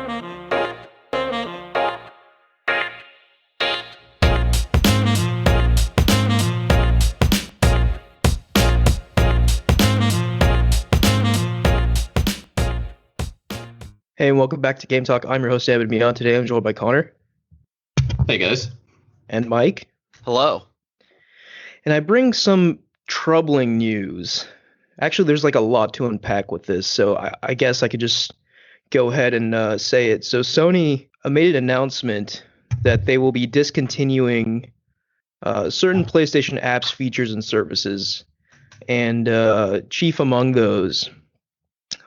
Hey, and welcome back to Game Talk. I'm your host, David Mion. Today I'm joined by Connor Hey guys. and Mike. Hello. And I bring some troubling news. Actually, there's like a lot to unpack with this, so I guess I could just go ahead and say it. So Sony made an announcement that they will be discontinuing certain PlayStation apps, features, and services. And chief among those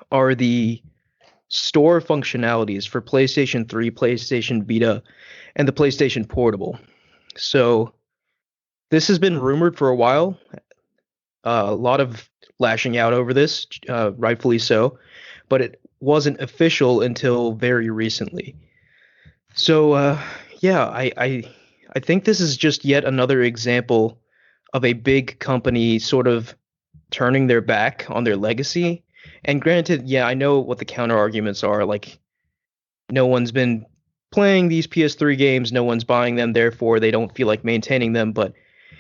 are the store functionalities for PlayStation 3, PlayStation Vita, and the PlayStation Portable. So this has been rumored for a while. A lot of lashing out over this, rightfully so, but it wasn't official until very recently. So yeah, I think this is just yet another example of a big company sort of turning their back on their legacy. And granted, yeah, I know what the counter arguments are. Like, no one's been playing these PS3 games, no one's buying them, therefore they don't feel like maintaining them. But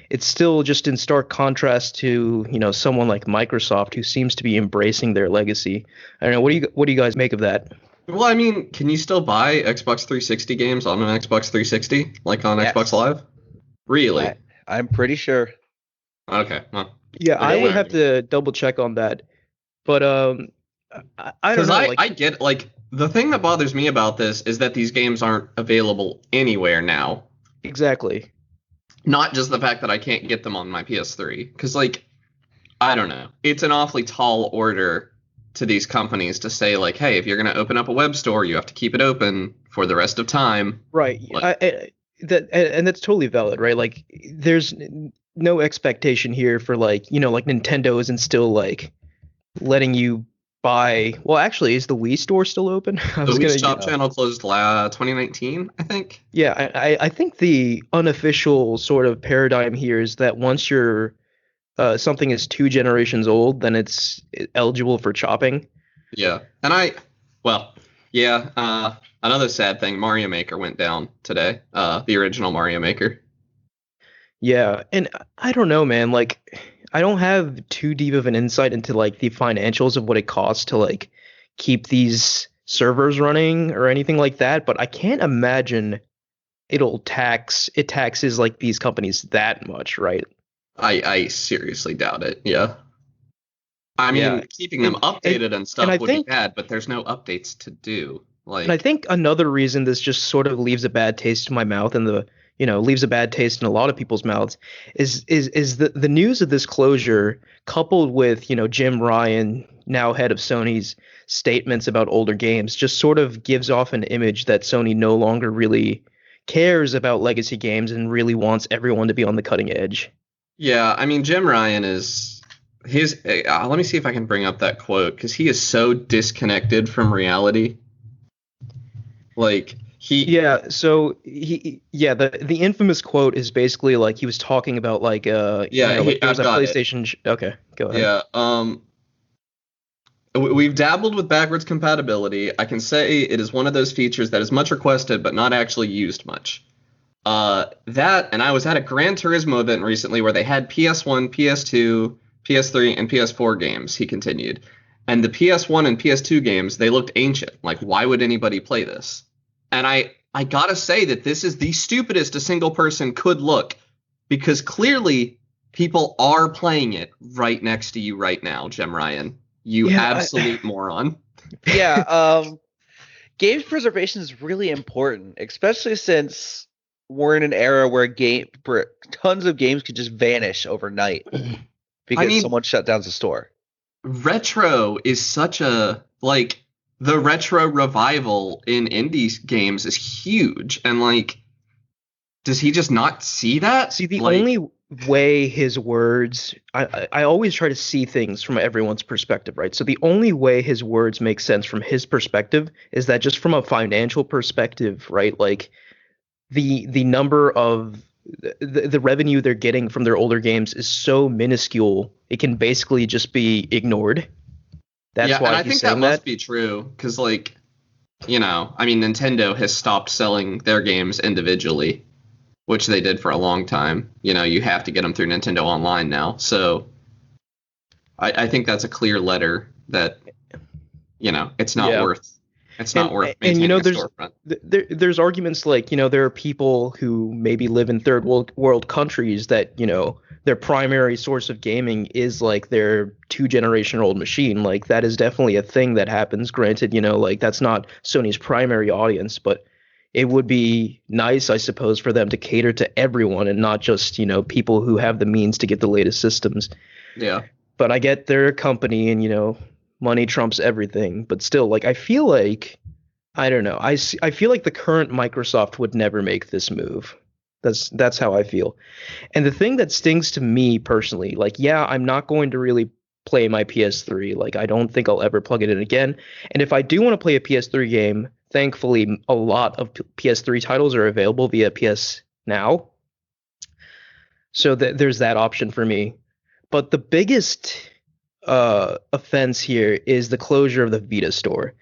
it's still just in stark contrast to, someone like Microsoft who seems to be embracing their legacy. I don't know. What do you guys make of that? Well, I mean, can you still buy Xbox 360 games on an Xbox 360, like on Yes. Xbox Live? Really? I'm pretty sure. Okay. Well, Yeah, I would Yeah. have to double check on that. But I don't because know. I get, like, the thing that bothers me about this is that these games aren't available anywhere now. Exactly. Not just the fact that I can't get them on my PS3. Because, like, I don't know. It's an awfully tall order to these companies to say, like, hey, if you're going to open up a web store, you have to keep it open for the rest of time. Right. Like- And that's totally valid, right? Like, there's no expectation here for like Nintendo isn't still like letting you buy. Well, actually, is the Wii store still open? I The was Wii gonna. Shop channel closed 2019, I think. Yeah, I think the unofficial sort of paradigm here is that once you're something is 2 generations old, then it's eligible for chopping. Yeah. And another sad thing, Mario Maker went down today. The original Mario Maker. Yeah, and I don't know, man. Like, I don't have too deep of an insight into like the financials of what it costs to like keep these servers running or anything like that, but I can't imagine it taxes like these companies that much, right? I seriously doubt it. Yeah. I mean, Yeah. keeping them updated and stuff I would think- be bad, but there's no updates to do. And I Like, think another reason this just sort of leaves a bad taste in my mouth and leaves a bad taste in a lot of people's mouths is the news of this closure coupled with, Jim Ryan, now head of Sony's statements about older games just sort of gives off an image that Sony no longer really cares about legacy games and really wants everyone to be on the cutting edge. yeah, I mean, Jim Ryan is let me see if I can bring up that quote, because he is so disconnected from reality. Like, Yeah, so the infamous quote is basically like he was talking about like like there was I've a got it. PlayStation okay, go ahead. Yeah, we've dabbled with backwards compatibility. I can say it is one of those features that is much requested but not actually used much. And I was at a Gran Turismo event recently where they had PS1, PS2, PS3, and PS4 games, he continued. And the PS1 and PS2 games, they looked ancient. Like, why would anybody play this? And I gotta say that this is the stupidest a single person could look, because clearly people are playing it right next to you right now, Jim Ryan. You Yeah, absolute moron. Yeah, games preservation is really important, especially since we're in an era where tons of games could just vanish overnight because someone shut down the store. Retro is such a, like, the retro revival in indie games is huge, and like, does he just not see that? See, the Like, only way his words, I always try to see things from everyone's perspective, right? So the only way his words make sense from his perspective is that just from a financial perspective, right? Like the number of the revenue they're getting from their older games is so minuscule, it can basically just be ignored. That's yeah, why and I he's think that saying must be true, because like, I mean, Nintendo has stopped selling their games individually, which they did for a long time. You have to get them through Nintendo Online now. So I think that's a clear letter that, it's not Yeah. worth And maintaining a storefront. there's arguments like, there are people who maybe live in third world countries that, their primary source of gaming is like their 2 generation old machine. Like that is definitely a thing that happens. Granted, like that's not Sony's primary audience, but it would be nice, I suppose, for them to cater to everyone and not just, people who have the means to get the latest systems. Yeah. But I get they're a company and, money trumps everything. But still, like, I feel like, I don't know. I feel like the current Microsoft would never make this move. That's how I feel. And the thing that stings to me personally, like, yeah, I'm not going to really play my PS3. Like, I don't think I'll ever plug it in again. And if I do want to play a PS3 game, thankfully, a lot of PS3 titles are available via PS Now. So there's that option for me. But the biggest offense here is the closure of the Vita store.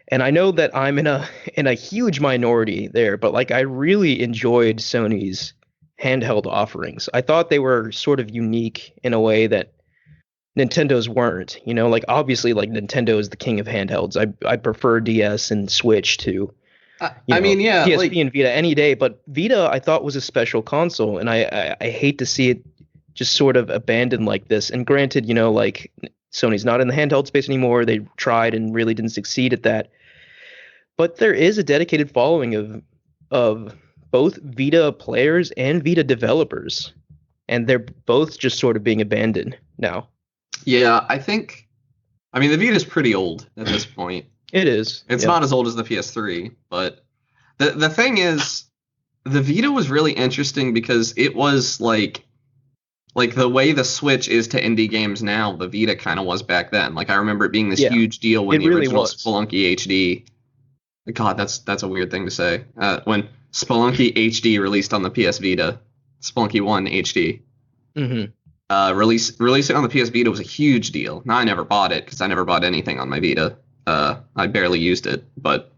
And I know that I'm in a huge minority there, but like I really enjoyed Sony's handheld offerings. I thought they were sort of unique in a way that Nintendo's weren't. Like obviously like Nintendo is the king of handhelds. I prefer DS and Switch to I mean, yeah, PSP like and Vita any day, but Vita I thought was a special console, and I hate to see it just sort of abandoned like this. And granted, like Sony's not in the handheld space anymore. They tried and really didn't succeed at that. But there is a dedicated following of both Vita players and Vita developers, and they're both just sort of being abandoned now. yeah, I mean, the Vita's pretty old at this point. It is. It's Yeah. not as old as the PS3, but the thing is, the Vita was really interesting because it was like the way the Switch is to indie games now, the Vita kind of was back then. Like I remember it being this Yeah, huge deal when it the really original was. Spelunky HD. God, that's a weird thing to say. When Spelunky HD released on the PS Vita, Spelunky 1 HD. Mm-hmm. Releasing on the PS Vita was a huge deal. Now I never bought it because I never bought anything on my Vita. I barely used it, but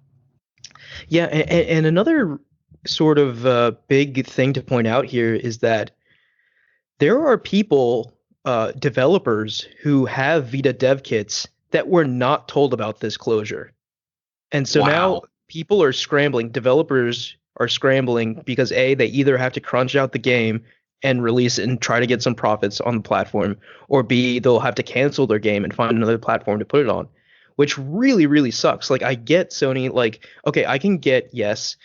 Yeah, and another sort of big thing to point out here is that there are people, developers who have Vita dev kits that were not told about this closure. And so now wow. people are scrambling, developers are scrambling because A, they either have to crunch out the game and release it and try to get some profits on the platform, or B, they'll have to cancel their game and find another platform to put it on, which really, really sucks. Like, I get Sony, like, okay, I can get, yes,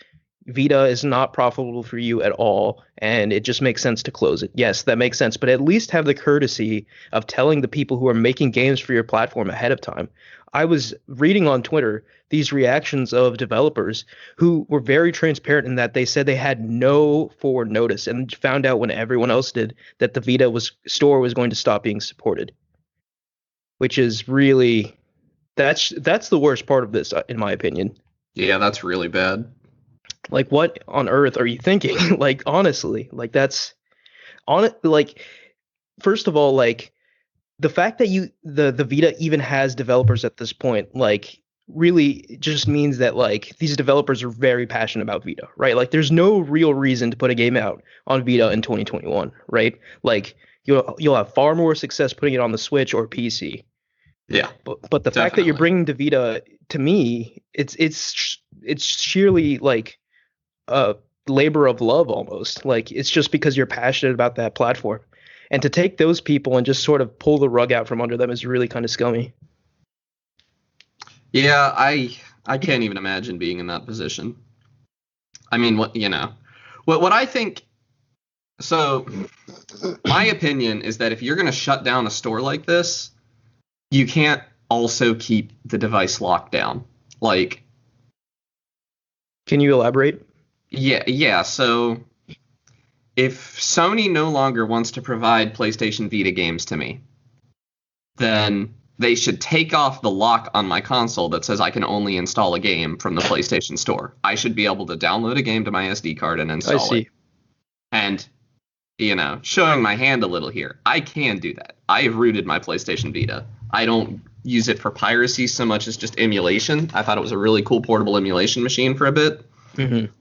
Vita is not profitable for you at all, and it just makes sense to close it. Yes, that makes sense, but at least have the courtesy of telling the people who are making games for your platform ahead of time. I was reading on Twitter these reactions of developers who were very transparent in that they said they had no forward notice and found out when everyone else did that the Vita store was going to stop being supported, which is really that's the worst part of this, in my opinion. Yeah, that's really bad. Like, what on earth are you thinking? Like, honestly, like that's on it. Like, first of all, like the fact that the Vita even has developers at this point, like really just means that like these developers are very passionate about Vita, right? Like, there's no real reason to put a game out on Vita in 2021, right? Like, you'll have far more success putting it on the Switch or PC. Yeah, But the fact that you're definitely. bringing to Vita, to me, it's sheerly like a labor of love almost. Like, it's just because you're passionate about that platform. And to take those people and just sort of pull the rug out from under them is really kind of scummy. Yeah, I can't even imagine being in that position. I mean, what I think. So, my opinion is that if you're going to shut down a store like this, you can't also keep the device locked down. Like, Can you elaborate? yeah. So, if Sony no longer wants to provide PlayStation Vita games to me, then they should take off the lock on my console that says I can only install a game from the PlayStation Store. I should be able to download a game to my SD card and I install it. see. And, showing my hand a little here, I can do that. I have rooted my PlayStation Vita. I don't use it for piracy so much as just emulation. I thought it was a really cool portable emulation machine for a bit. Mm-hmm.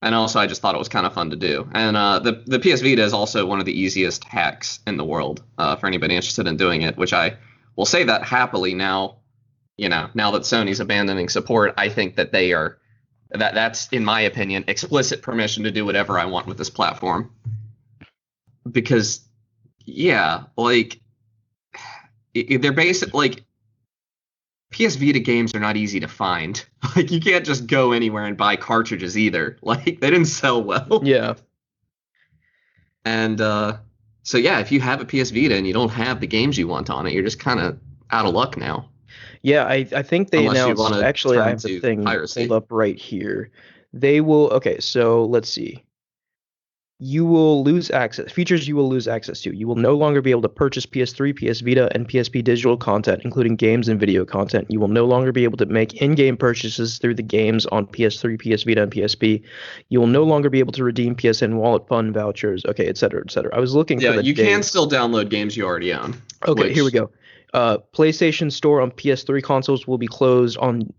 And also, I just thought it was kind of fun to do. And the PS Vita is also one of the easiest hacks in the world for anybody interested in doing it, which I will say that happily now. Now that Sony's abandoning support, I think that that's, in my opinion, explicit permission to do whatever I want with this platform. Because, yeah, like, they're basic, like, PS Vita games are not easy to find. Like, you can't just go anywhere and buy cartridges either. Like, they didn't sell well. Yeah. And so, yeah, if you have a PS Vita and you don't have the games you want on it, you're just kind of out of luck now. Yeah, I think they Unless you announced. wanna Actually, I turn have the to thing piracy. pulled up right here. They will. Okay, so let's see. You will lose access. Features you will lose access to. You will no longer be able to purchase PS3, PS Vita, and PSP digital content, including games and video content. You will no longer be able to make in-game purchases through the games on PS3, PS Vita, and PSP. You will no longer be able to redeem PSN Wallet Fund vouchers. Okay, et cetera, et cetera. I was looking for Yeah, the you can dates. still download games you already own. Okay, here we go. PlayStation Store on PS3 consoles will be closed on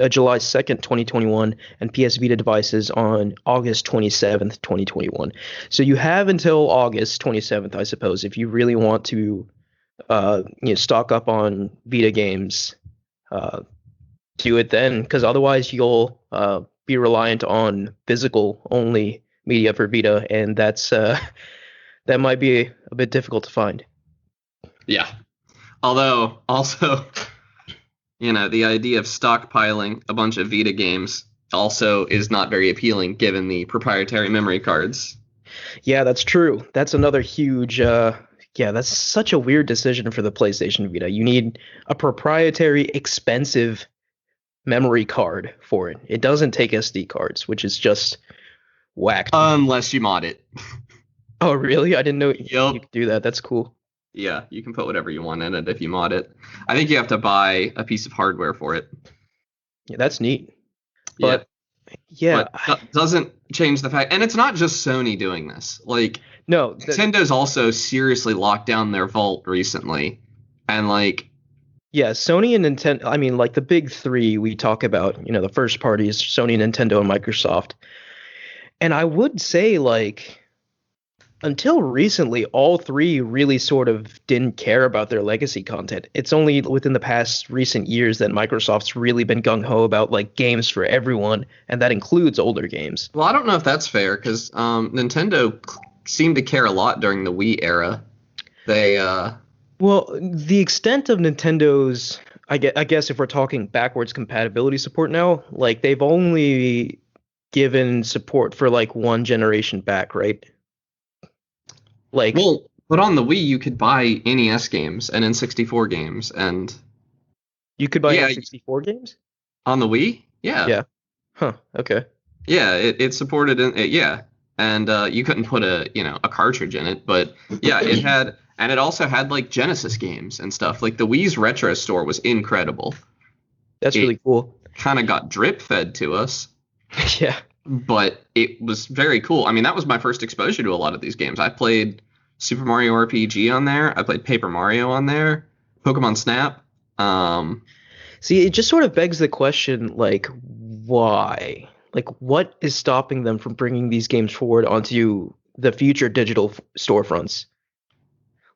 July 2nd, 2021, and PS Vita devices on August 27th, 2021. So you have until August 27th, I suppose, if you really want to stock up on Vita games. Do it then, because otherwise you'll be reliant on physical only media for Vita, and that's that might be a bit difficult to find. Yeah. Although, also, the idea of stockpiling a bunch of Vita games also is not very appealing given the proprietary memory cards. Yeah, that's true. That's another huge that's such a weird decision for the PlayStation Vita. You need a proprietary expensive memory card for it. It doesn't take SD cards, which is just whacked. Unless you mod it. Oh, really? I didn't know Yep. you could do that. That's cool. Yeah, you can put whatever you want in it if you mod it. I think you have to buy a piece of hardware for it. Yeah, that's neat. But yeah, but doesn't change the fact, and it's not just Sony doing this. Like, no, Nintendo's also seriously locked down their vault recently, and like, yeah, Sony and Nintendo. I mean, like the big three we talk about. The first parties: Sony, Nintendo, and Microsoft. And I would say, like, until recently, all three really sort of didn't care about their legacy content. It's only within the past recent years that Microsoft's really been gung-ho about like games for everyone, and that includes older games. well, I don't know if that's fair because Nintendo seemed to care a lot during the Wii era. They Well, the extent of Nintendo's, I guess if we're talking backwards compatibility support now, like they've only given support for like one generation back, right? Like, well, but on the Wii you could buy NES games and N64 games, and you could buy yeah, N64 games? on the Wii, yeah. Yeah. Huh, okay. Yeah, it supported it, yeah, and you couldn't put a cartridge in it, but yeah, it had, and it also had like Genesis games and stuff. Like the Wii's retro store was incredible. That's really cool. Kind of got drip fed to us, Yeah. but it was very cool. I mean, that was my first exposure to a lot of these games. I played Super Mario RPG on there. I played Paper Mario on there. Pokemon Snap. See, it just sort of begs the question, like, why? Like, what is stopping them from bringing these games forward onto the future digital storefronts?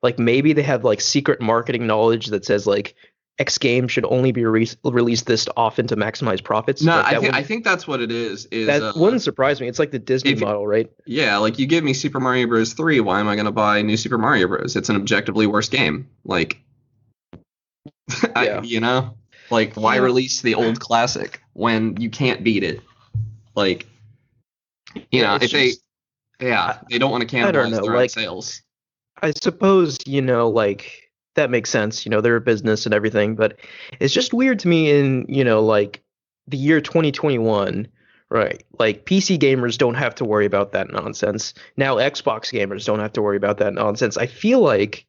Like, maybe they have, like, secret marketing knowledge that says, like, X game should only be released this often to maximize profits. No, Like, I think that's what it is. that wouldn't surprise me. It's like the Disney model, right? Yeah, like you give me Super Mario Bros. 3, why am I going to buy New Super Mario Bros.? It's an objectively worse game. Like, Yeah. like why Yeah. release the old classic when you can't beat it? Like, Yeah, if it's they don't want to I don't cannibalize know, their own like, sales. I suppose, like, that makes sense. They're a business and everything, but it's just weird to me in, like the year 2021, right? Like PC gamers don't have to worry about that nonsense. Now Xbox gamers don't have to worry about that nonsense. I feel like,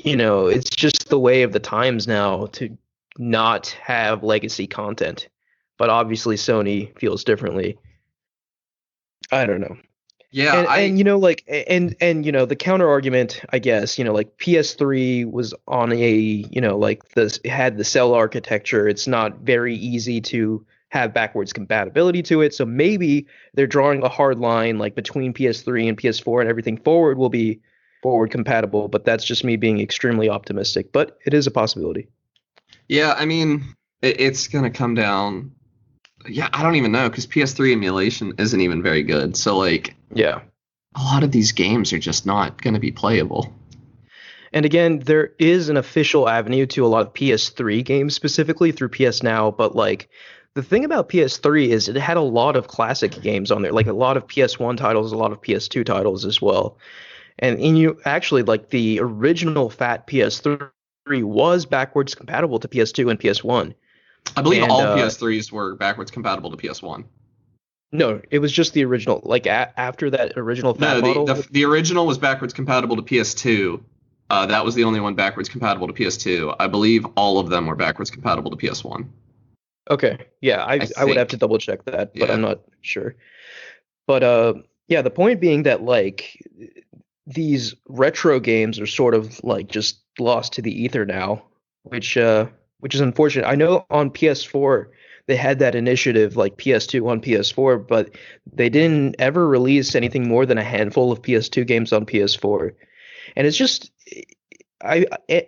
it's just the way of the times now to not have legacy content. But obviously Sony feels differently. I don't know. Yeah, And you know, like, and you know, the counter argument, I guess, you know, like PS3 was on a, you know, like this, it had the cell architecture. It's not very easy to have backwards compatibility to it. So maybe they're drawing a hard line like between PS3 and PS4, and everything forward will be forward compatible. But that's just me being extremely optimistic. But it is a possibility. yeah. I mean, it's gonna come down. Yeah, I don't even know because PS3 emulation isn't even very good. So like, Yeah. a lot of these games are just not gonna be playable. And again, there is an official avenue to a lot of PS3 games specifically through PS Now, but like the thing about PS3 is it had a lot of classic games on there, like a lot of PS1 titles, a lot of PS2 titles as well. And you actually like the original fat PS3 was backwards compatible to PS2 and PS1. I believe And all PS3s were backwards compatible to PS1. no, it was just the original. Like after that original fat No, model. the original was backwards compatible to PS2. That was the only one backwards compatible to PS2. I believe all of them were backwards compatible to PS1. Okay, yeah, I would have to think. double check that, but Yeah. I'm not sure. But yeah, the point being that like these retro games are sort of like just lost to the ether now, which is unfortunate. I know on PS4 they had that initiative like PS2 on PS4, but they didn't ever release anything more than a handful of PS2 games on PS4. And it's just I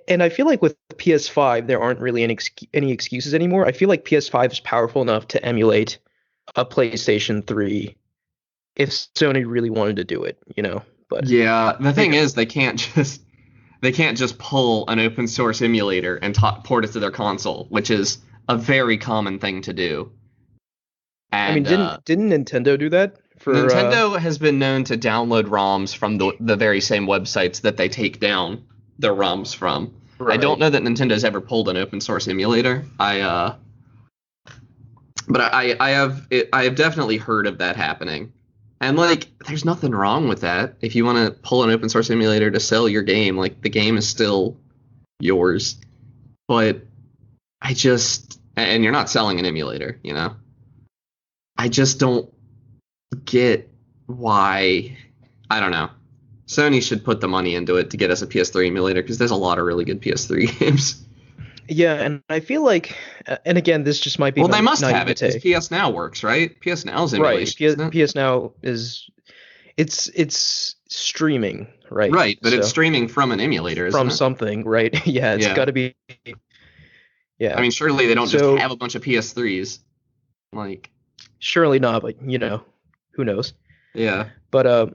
and I feel like with PS5 there aren't really any excuses anymore. I feel like PS5 is powerful enough to emulate a PlayStation 3 if Sony really wanted to do it, you know. But Yeah, the thing is they can't just pull an open source emulator and port it to their console, which is a very common thing to do. I mean, And didn't Nintendo do that for Nintendo has been known to download ROMs from the very same websites that they take down their ROMs from. I Right. don't know that Nintendo's ever pulled an open source emulator. But I have definitely heard of that happening. And like, there's nothing wrong with that. If you want to pull an open source emulator to sell your game, like the game is still yours. But and you're not selling an emulator, you know? I just don't get why. I don't know. Sony should put the money into it to get us a PS3 emulator because there's a lot of really good PS3 games. Yeah, and I feel like, and again, this just might be Well, they must have it naivete. because PS Now works, right? PS Now's Right. emulation, isn't it? PS Now is it's streaming, right? Right, but it's So, streaming from an emulator, isn't from it? something, right? Yeah, it's Yeah. got to be. Yeah, I mean, surely they don't So- just have a bunch of PS3s. Like, surely not, but you know, who knows? yeah. But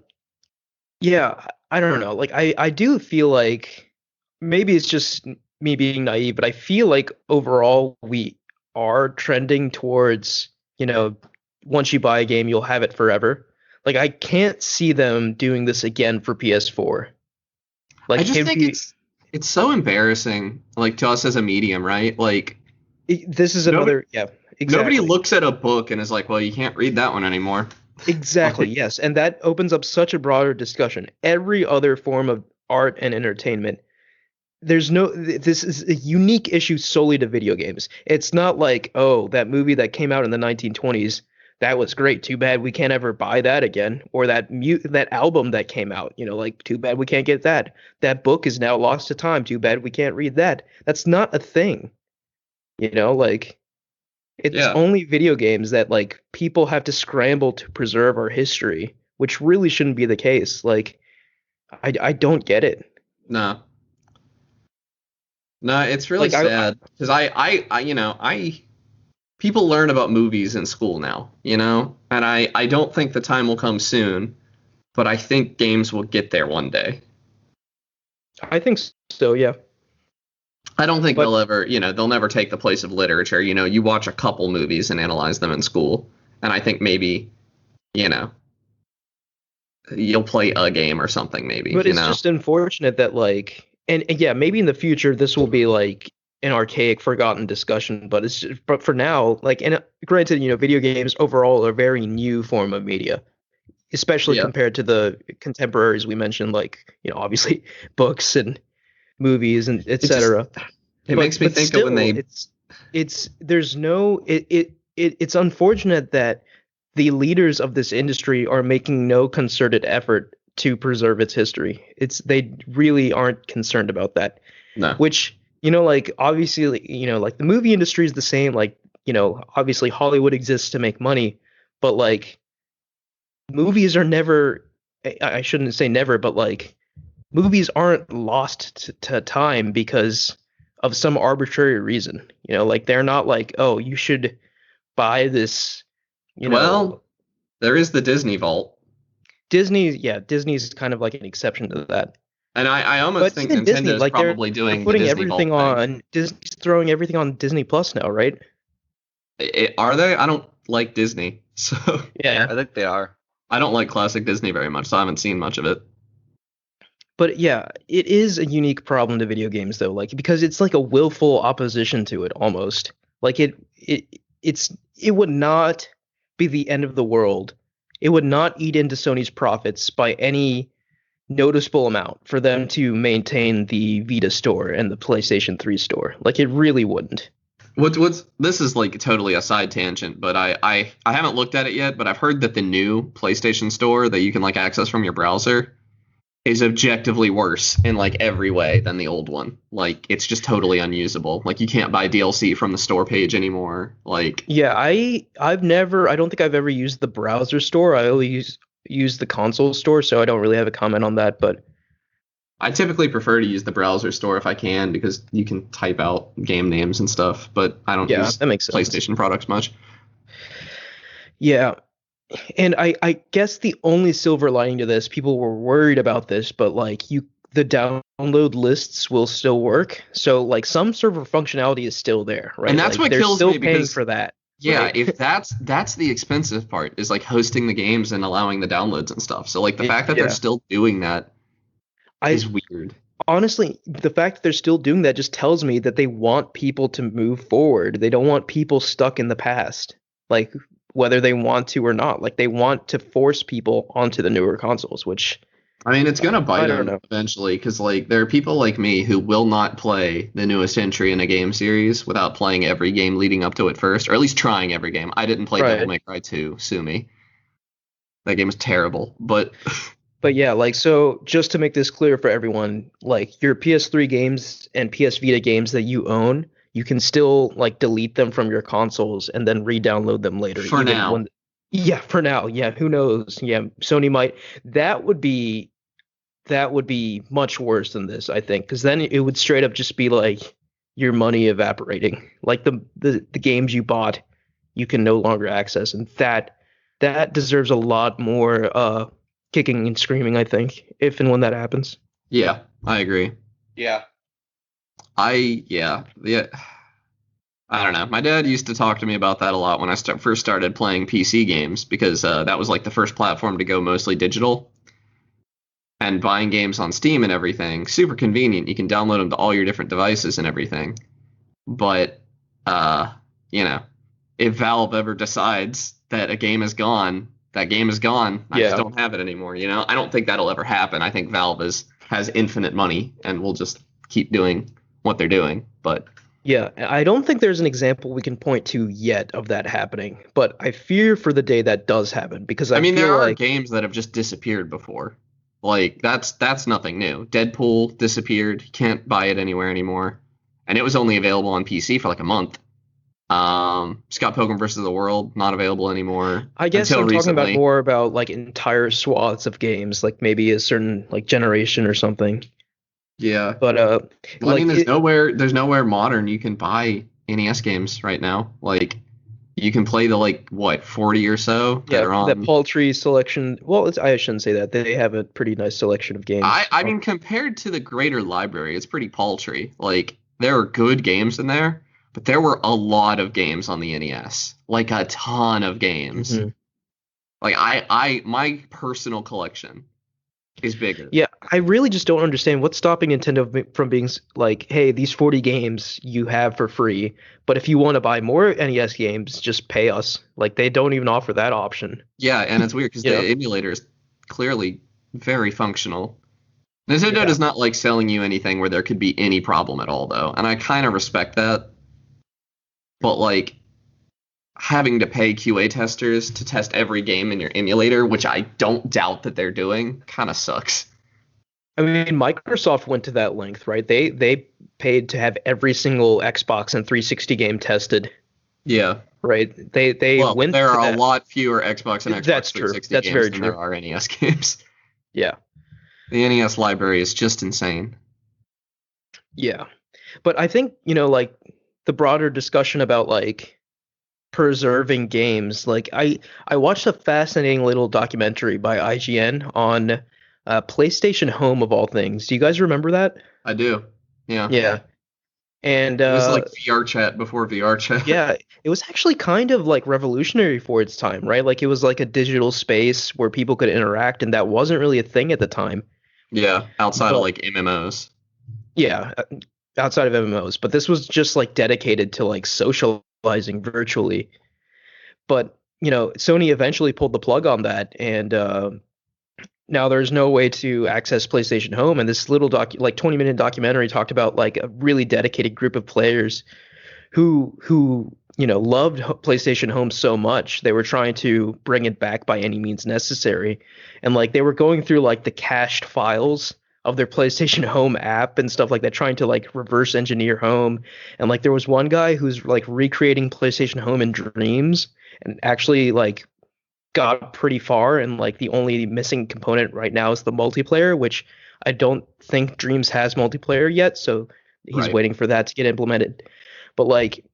yeah, I don't know. Like I do feel like maybe it's just me being naive, but I feel like overall we are trending towards, you know, once you buy a game, you'll have it forever. Like I can't see them doing this again for PS4. Like I just it'd think be- it's so embarrassing, like to us as a medium, right? Like this is another yeah, exactly. nobody looks at a book and is like, well, you can't read that one anymore. Exactly, Like- yes. And that opens up such a broader discussion. Every other form of art and entertainment, this is a unique issue solely to video games. It's not like, oh, that movie that came out in the 1920s, that was great. Too bad we can't ever buy that again. Or that album that came out, you know, like too bad we can't get that. That book is now lost to time. Too bad we can't read that. That's not a thing. You know, like it's Yeah. only video games that like people have to scramble to preserve our history, which really shouldn't be the case. Like I don't get it. No. No, it's really Like, sad because I people learn about movies in school now, you know, and I don't think the time will come soon, but I think games will get there one day. I think so, yeah. I don't think But- they'll never take the place of literature. You know, you watch a couple movies and analyze them in school, and I think maybe, you know, you'll play a game or something maybe, But you it's know. just unfortunate that like and yeah, maybe in the future this will be like an archaic, forgotten discussion, but for now, like and granted, you know, video games overall are a very new form of media, especially Yeah. compared to the contemporaries we mentioned, like, you know, obviously books and movies and just- etc. It makes me think of when they it's unfortunate that the leaders of this industry are making no concerted effort to preserve its history. They really aren't concerned about that. No. Which, like obviously, like the movie industry is the same. Like, obviously Hollywood exists to make money, but like movies are never. I shouldn't say never, but like movies aren't lost to time because of some arbitrary reason. Like they're not like, oh, you should buy this. Well, there is the Disney Vault. Disney's kind of like an exception to that. And I almost think even Disney, Nintendo's like probably they're doing the putting Disney Vault everything thing. on Disney's throwing everything on Disney Plus now, right? Are they? I don't like Disney, so Yeah. I think they are. I don't like classic Disney very much, so I haven't seen much of it. But yeah, it is a unique problem to video games though, like because it's like a willful opposition to it almost. Like it would not be the end of the world. It would not eat into Sony's profits by any noticeable amount for them to maintain the Vita store and the PlayStation 3 store. Like it really wouldn't. What's this is like totally a side tangent, but I haven't looked at it yet, but I've heard that the new PlayStation store that you can like access from your browser is objectively worse in like every way than the old one. Like it's just totally unusable. Like you can't buy DLC from the store page anymore. Like Yeah, I don't think I've ever used the browser store. I only use the console store, so I don't really have a comment on that, but I typically prefer to use the browser store if I can because you can type out game names and stuff, but I don't use that makes sense. PlayStation products much. Yeah. And I guess the only silver lining to this, people were worried about this, but like the download lists will still work. So like some server functionality is still there, right? And that's like, what they're kills still me paying because for that. yeah, right? if that's the expensive part is like hosting the games and allowing the downloads and stuff. So like the fact that they're still doing that is weird. Honestly, the fact that they're still doing that just tells me that they want people to move forward. They don't want people stuck in the past. Like whether they want to or not. Like they want to force people onto the newer consoles, which I mean, it's gonna bite don't them know. eventually because like there are people like me who will not play the newest entry in a game series without playing every game leading up to it first, or at least trying every game. I didn't play Devil May Cry 2, sue me. That game was terrible, but yeah, like so just to make this clear for everyone, like your PS3 games and PS Vita games that you own, you can still like delete them from your consoles and then re-download them later. For now. Yeah, for now. Yeah, who knows? Yeah, Sony might. That would be much worse than this, I think, because then it would straight up just be like your money evaporating. Like the games you bought, you can no longer access, and that deserves a lot more kicking and screaming, I think, if and when that happens. Yeah, I agree. Yeah. I don't know. My dad used to talk to me about that a lot when I first started playing PC games because that was like the first platform to go mostly digital. And buying games on Steam and everything, super convenient. You can download them to all your different devices and everything. But, if Valve ever decides that a game is gone, that game is gone. I just don't have it anymore. I don't think that'll ever happen. I think Valve has infinite money and will just keep doing what they're doing. But yeah, I don't think there's an example we can point to yet of that happening. But I fear for the day that does happen because I mean, there are games that have just disappeared before. Like that's nothing new. Deadpool disappeared. You can't buy it anywhere anymore, and it was only available on PC for like a month. Scott Pilgrim vs. the World not available anymore. I guess I'm talking about more about like entire swaths of games, like maybe a certain like generation or something. Yeah, but I mean, there's nowhere modern you can buy NES games right now. Like you can play the 40 or so that are on that paltry selection. Well, I shouldn't say that. They have a pretty nice selection of games. I mean, compared to the greater library, it's pretty paltry. Like there are good games in there. But there were a lot of games on the NES, like a ton of games. Mm-hmm. Like my personal collection is bigger. Yeah, I really just don't understand what's stopping Nintendo from being like, hey, these 40 games you have for free, but if you want to buy more NES games, just pay us. Like they don't even offer that option. Yeah, and it's weird because the emulator is clearly very functional. Nintendo does not like selling you anything where there could be any problem at all, though, and I kind of respect that. But like, having to pay QA testers to test every game in your emulator, which I don't doubt that they're doing, kind of sucks. I mean, Microsoft went to that length, right? They paid to have every single Xbox and 360 game tested, Yeah. right? They Well, went there to are a that. lot fewer Xbox and Xbox That's true. 360 That's games very than true. there are NES games. Yeah. The NES library is just insane. Yeah. But I think, like the broader discussion about like preserving games, like I watched a fascinating little documentary by IGN on PlayStation Home of all things. Do you guys remember that? I do. Yeah. Yeah. And It was like VR chat before VR chat. yeah, it was actually kind of like revolutionary for its time, right? Like it was like a digital space where people could interact, and that wasn't really a thing at the time. Yeah, outside of But like MMOs. yeah, outside of MMOs, but this was just like dedicated to like socializing virtually. But Sony eventually pulled the plug on that, and now there's no way to access PlayStation Home. And this little 20-minute documentary talked about like a really dedicated group of players who loved PlayStation Home so much they were trying to bring it back by any means necessary, and like they were going through like the cached files of their PlayStation Home app and stuff like that, trying to like reverse engineer Home. And like there was one guy who's like recreating PlayStation Home in dreams and actually like got pretty far, and like the only missing component right now is the multiplayer, which I don't think Dreams has multiplayer yet, so he's Right. waiting for that to get implemented. But like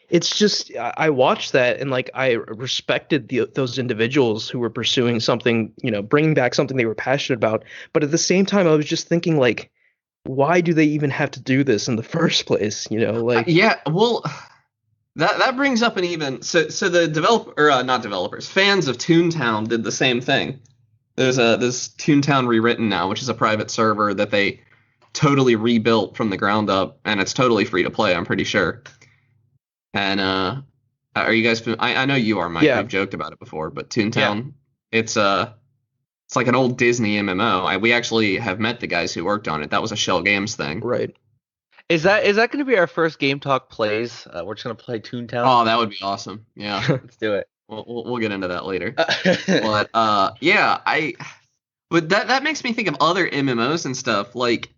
it's just I watched that, and like I respected those individuals who were pursuing something, bringing back something they were passionate about. But at the same time, I was just thinking like, why do they even have to do this in the first place? Like Yeah, well, that brings up an even so the not developers, fans of Toontown did the same thing. There's this Toontown Rewritten now, which is a private server that they totally rebuilt from the ground up, and it's totally free to play, I'm pretty sure. And are you guys? I know you are, Mike. Yeah. We've joked about it before, but Toontown, it's like an old Disney MMO. We actually have met the guys who worked on it. That was a Shell Games thing. right. Is that going to be our first Game Talk plays? We're just going to play Toontown. Oh, that would be awesome. Yeah, Let's do it. we'll get into that later. But but that makes me think of other MMOs and stuff. Like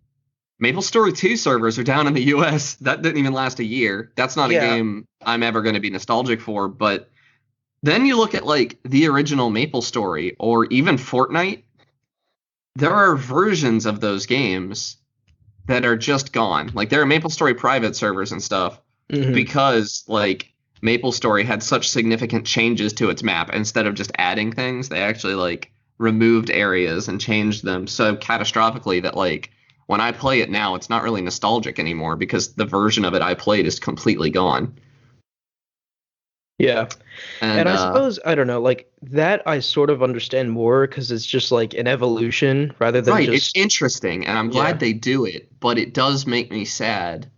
MapleStory 2 servers are down in the US. That didn't even last a year. That's not a game I'm ever going to be nostalgic for. But then you look at like the original MapleStory or even Fortnite. There are versions of those games that are just gone. Like there are MapleStory private servers and stuff because like MapleStory had such significant changes to its map. Instead of just adding things, they actually like removed areas and changed them so catastrophically that like when I play it now, it's not really nostalgic anymore because the version of it I played is completely gone. Yeah. And I suppose, I don't know, like that I sort of understand more because it's just like an evolution rather than Right, just. it's interesting, and I'm glad they do it, but it does make me sad.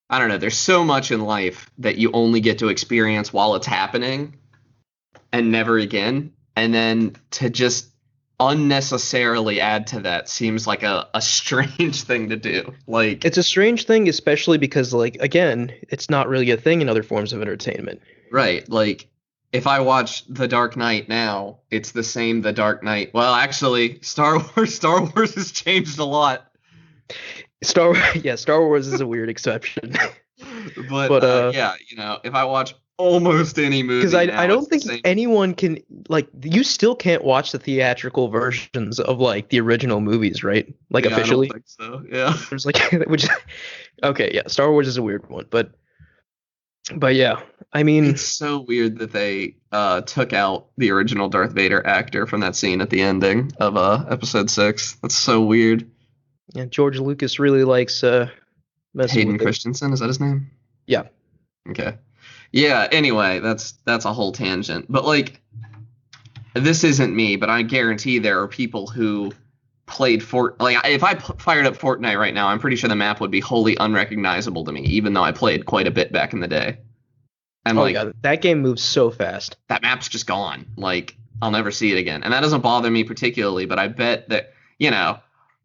I don't know, there's so much in life that you only get to experience while it's happening and never again. And then to just unnecessarily add to that seems like a strange thing to do. Like It's a strange thing, especially because, like, again, it's not really a thing in other forms of entertainment. right, like if I watch The Dark Knight now, it's the same The Dark Knight. Well, actually, Star Wars has changed a lot. Star Wars is a weird exception. But yeah, if I watch almost any movie Because now, I don't it's the think same. anyone can, like, you still can't watch the theatrical versions of like the original movies, right? Like Yeah, officially. I don't think so. Yeah. There's like which okay, yeah, Star Wars is a weird one, but yeah, I mean, It's so weird that they took out the original Darth Vader actor from that scene at the ending of episode 6. That's so weird. yeah, George Lucas really likes messing Hayden with it. Christensen, is that his name? Yeah. Okay. Yeah, anyway, that's a whole tangent. But like this isn't me, but I guarantee there are people who played like if I fired up Fortnite right now, I'm pretty sure the map would be wholly unrecognizable to me, even though I played quite a bit back in the day. And Oh like yeah, that game moves so fast. that map's just gone. Like I'll never see it again. And that doesn't bother me particularly, but I bet that,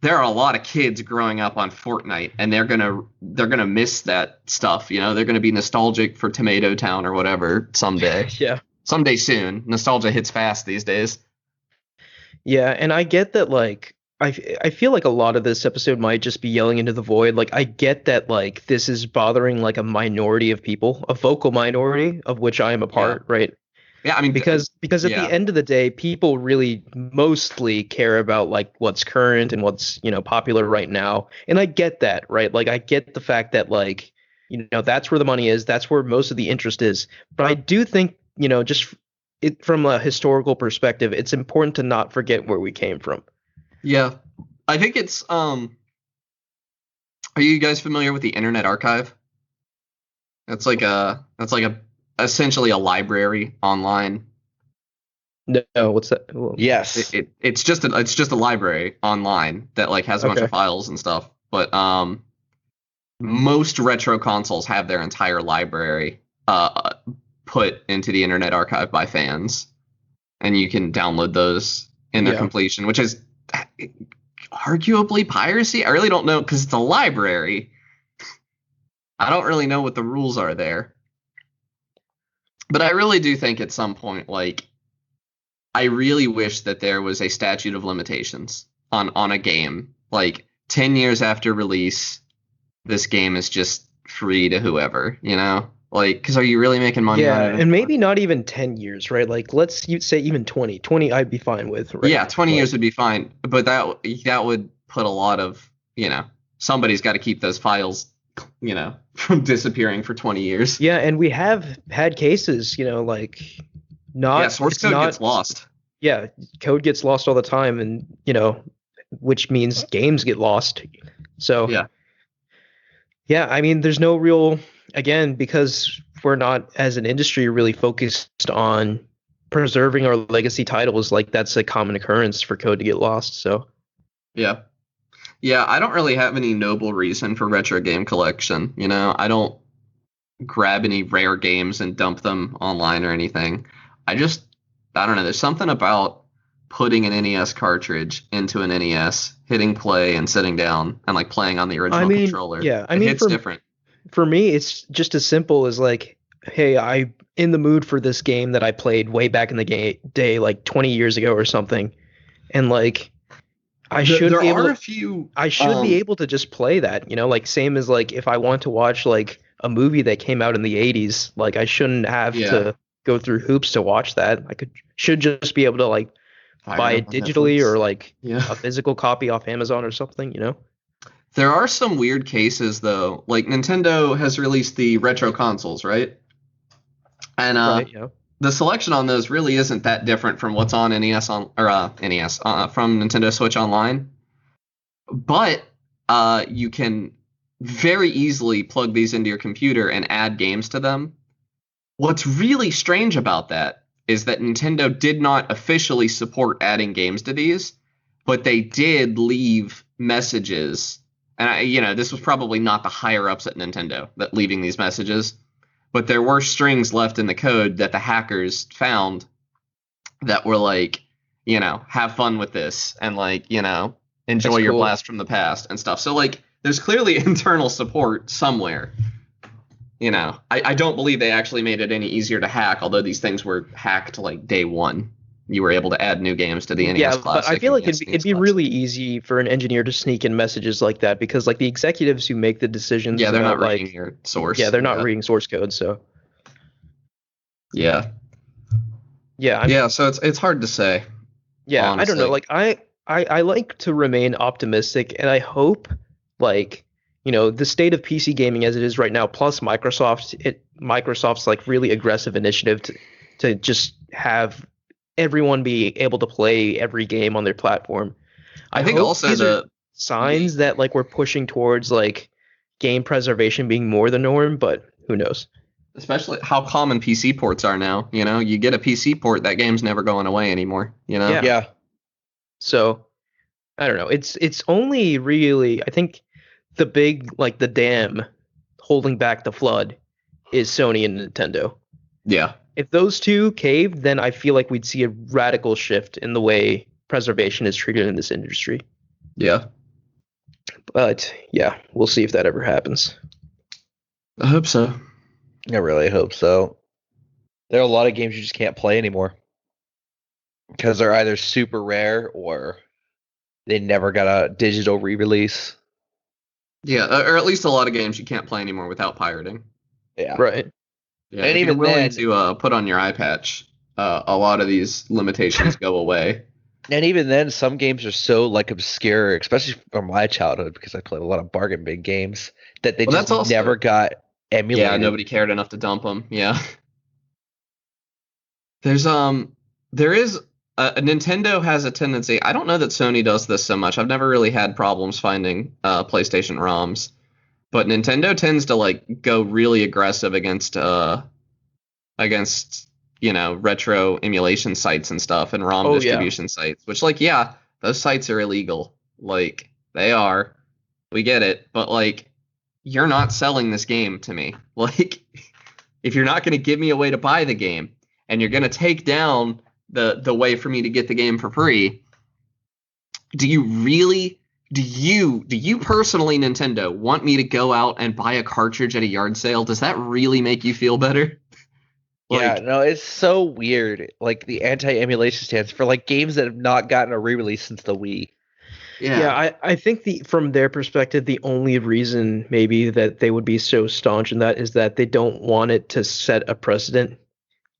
there are a lot of kids growing up on Fortnite, and they're gonna miss that stuff. They're gonna be nostalgic for Tomato Town or whatever someday. Yeah. Someday soon. Nostalgia hits fast these days. Yeah, and I get that like I feel like a lot of this episode might just be yelling into the void. Like I get that like this is bothering like a minority of people, a vocal minority of which I am a part, right? Yeah, I mean, Because at yeah. the end of the day, people really mostly care about like what's current and what's, popular right now. And I get that, right? Like I get the fact that like, that's where the money is, that's where most of the interest is. But I do think, just it from a historical perspective, it's important to not forget where we came from. Yeah. I think it's are you guys familiar with the Internet Archive? That's like a essentially a library online. No, what's that? Well, Yes. It's just a library online that like has a bunch Okay. of files and stuff. But most retro consoles have their entire library put into the Internet Archive by fans, and you can download those in their Yeah. completion, which is arguably piracy. I really don't know because it's a library. I don't really know what the rules are there. But I really do think at some point, like, I really wish that there was a statute of limitations on a game. Like 10 years after release, this game is just free to whoever, Like, because are you really making money on Yeah, it and anymore? maybe not even 10 years, right? Like say even 20. 20 I'd be fine with, right? Yeah, 20 Like, years would be fine, but that would put a lot of, somebody's got to keep those files, from disappearing for 20 years. yeah, and we have had cases, like not Yeah, source it's code not gets lost. Yeah, code gets lost all the time, and which means games get lost. So Yeah. yeah, I mean, there's no real, again, because we're not as an industry really focused on preserving our legacy titles. Like that's a common occurrence for code to get lost. So Yeah. Yeah, I don't really have any noble reason for retro game collection. I don't grab any rare games and dump them online or anything. I don't know. There's something about putting an NES cartridge into an NES, hitting play and sitting down and like playing on the original controller. yeah, It hits different. For me, it's just as simple as like, hey, I'm in the mood for this game that I played way back in the day, like 20 years ago or something, and like I should There be able are to, a few. I should be able to just play that, like same as like if I want to watch like a movie that came out in the 80s, like I shouldn't have to go through hoops to watch that. Should just be able to like buy it digitally or like a physical copy off Amazon or something, There are some weird cases though. Like Nintendo has released the retro consoles, right? And Right, yeah. the selection on those really isn't that different from what's on NES from Nintendo Switch Online. But you can very easily plug these into your computer and add games to them. What's really strange about that is that Nintendo did not officially support adding games to these, but they did leave messages. And this was probably not the higher ups at Nintendo that leaving these messages, but there were strings left in the code that the hackers found that were like, have fun with this and like, enjoy That's your cool. blast from the past and stuff. So like, there's clearly internal support somewhere. I don't believe they actually made it any easier to hack, although these things were hacked like day one. You were able to add new games to the NES Yeah, Classic. but I feel like and the it'd SNES be Classic. really easy for an engineer to sneak in messages like that because like the executives who make the decisions Yeah, they're about, not reading like, your source. yeah, they're not reading source code, so Yeah. yeah, So it's hard to say. yeah, I don't know. honestly. Like I like to remain optimistic, and I hope like the state of PC gaming as it is right now, plus Microsoft's like really aggressive initiative to just have everyone be able to play every game on their platform. I think hope also these are the signs that like we're pushing towards like game preservation being more the norm, but who knows? especially how common PC ports are now. You get a PC port, that game's never going away anymore. Yeah. Yeah. So I don't know. It's only really, I think the big like the dam holding back the flood is Sony and Nintendo. Yeah. If those two caved, then I feel like we'd see a radical shift in the way preservation is treated in this industry. Yeah. But yeah, we'll see if that ever happens. I hope so. I really hope so. There are a lot of games you just can't play anymore because they're either super rare or they never got a digital re-release. Yeah, or at least a lot of games you can't play anymore without pirating. Yeah. Right. Yeah, And if you're even willing then, to put on your eye patch, a lot of these limitations go away. some games are so like obscure, especially from my childhood, because I played a lot of bargain bin games that they Well, just that's also never got yeah, emulated. nobody cared enough to dump them. Yeah. There's there is Nintendo has a tendency. I don't know that Sony does this so much. I've never really had problems finding PlayStation ROMs, but Nintendo tends to like go really aggressive against retro emulation sites and stuff and ROM Oh yeah. distribution sites, which like yeah, those sites are illegal. Like they are. We get it, but like you're not selling this game to me. Like if you're not going to give me a way to buy the game and you're going to take down the way for me to get the game for free, do you personally, Nintendo, want me to go out and buy a cartridge at a yard sale? Does that really make you feel better? Yeah, Like, no, it's so weird. Like the anti-emulation stance for like games that have not gotten a re-release since the Wii. Yeah, yeah. I think from their perspective, the only reason maybe that they would be so staunch in that is that they don't want it to set a precedent.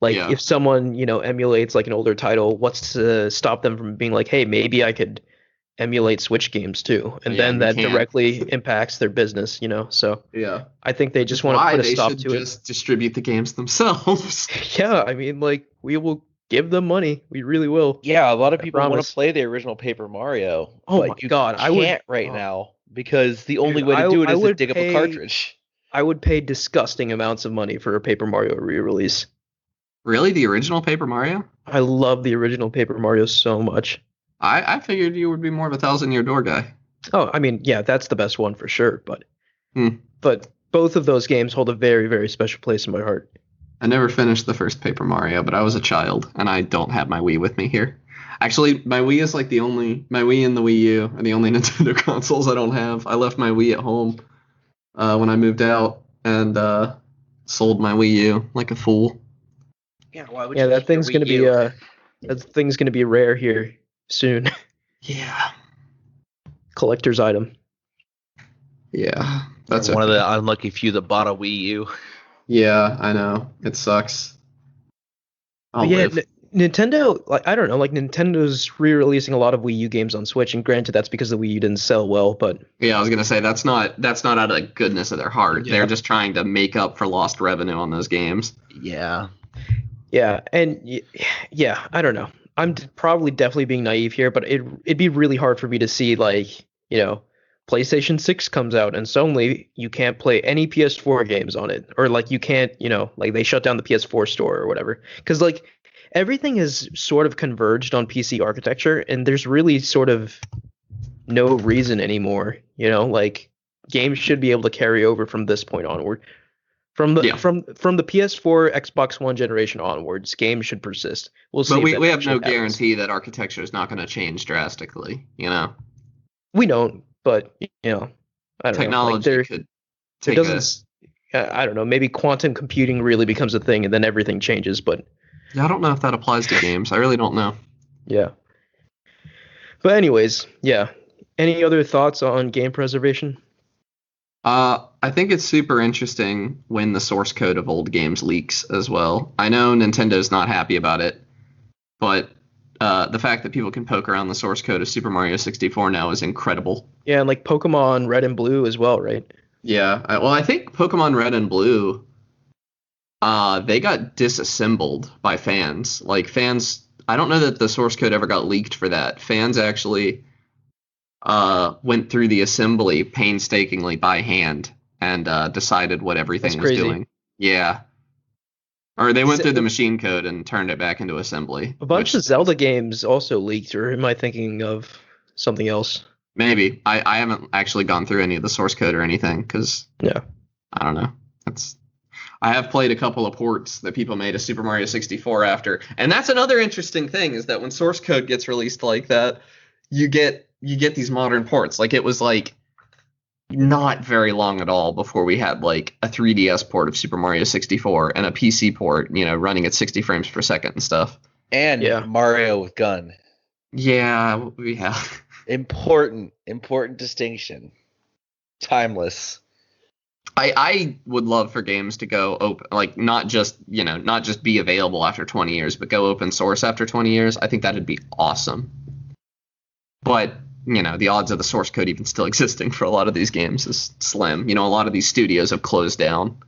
Like Yeah. if someone, emulates like an older title, what's to stop them from being like, hey, maybe I could emulate Switch games too, and Yeah, then and you that can't. directly impacts their business. So Yeah. I think they Which just is want to why put a they stop should to it. just distribute the games themselves. Yeah, I mean, like we will give them money, we really will. Yeah, a lot of I people want to promise. play the original Paper Mario, Oh my but you God, I would. can't right Oh, now because the only dude, way to I do it I is to would dig up a pay. cartridge. I would pay disgusting amounts of money for a Paper Mario re-release. Really, the original Paper Mario? I love the original Paper Mario so much. I figured you would be more of a thousand-year door guy. Oh, I mean, yeah, that's the best one for sure, but Hmm. but both of those games hold a very, very special place in my heart. I never finished the first Paper Mario, but I was a child, and I don't have my Wii with me here. Actually, my Wii is like my Wii and the Wii U are the only Nintendo consoles I don't have. I left my Wii at home when I moved out and sold my Wii U like a fool. Yeah, why would Yeah, you that keep your thing's gonna Wii be U? that thing's gonna be rare here soon. Yeah. Collector's item. Yeah. That's One of okay. the unlucky few that bought a Wii U. Yeah, I know. It sucks. I'll But yeah, live. Nintendo, like I don't know, like Nintendo's re-releasing a lot of Wii U games on Switch, and granted that's because the Wii U didn't sell well, but Yeah, I was gonna say that's not out of the goodness of their heart. They're yeah. just trying to make up for lost revenue on those games. Yeah. Yeah, and yeah, I don't know. I'm probably definitely being naive here, but it'd be really hard for me to see like, PlayStation 6 comes out and suddenly you can't play any PS4 games on it, or like you can't, like they shut down the PS4 store or whatever. Because like everything is sort of converged on PC architecture, and there's really sort of no reason anymore, like games should be able to carry over from this point onward. From the Yeah. from the PS4, Xbox One generation onwards, games should persist. We'll see But if we, that we have actually no happens. guarantee that architecture is not going to change drastically, We don't, but I don't know. Like Technology there could there take doesn't I don't know, maybe quantum computing really becomes a thing and then everything changes, but I don't know if that applies to games. I really don't know. yeah. But anyways, yeah. Any other thoughts on game preservation? I think it's super interesting when the source code of old games leaks as well. I know Nintendo's not happy about it, but the fact that people can poke around the source code of Super Mario 64 now is incredible. Yeah, and like Pokemon Red and Blue as well, right? Yeah, well, I think Pokemon Red and Blue, they got disassembled by fans. Like fans, I don't know that the source code ever got leaked for that. Fans actually went through the assembly painstakingly by hand and decided what everything That's was crazy. doing. Yeah. Or they went Z- through the machine code and turned it back into assembly. A bunch Which of Zelda games also leaked, or am I thinking of something else? maybe. I haven't actually gone through any of the source code or anything because Yeah. I don't know. I have played a couple of ports that people made of Super Mario 64 after. And that's another interesting thing is that when source code gets released like that, you get these modern ports. Like it was like not very long at all before we had like a 3DS port of Super Mario 64 and a PC port, running at 60 frames per second and stuff. And Yeah. Mario with gun. Yeah. Important distinction. Timeless. I would love for games to go open, like not just be available after 20 years, but go open source after 20 years. I think that'd be awesome. But, the odds of the source code even still existing for a lot of these games is slim. A lot of these studios have closed down.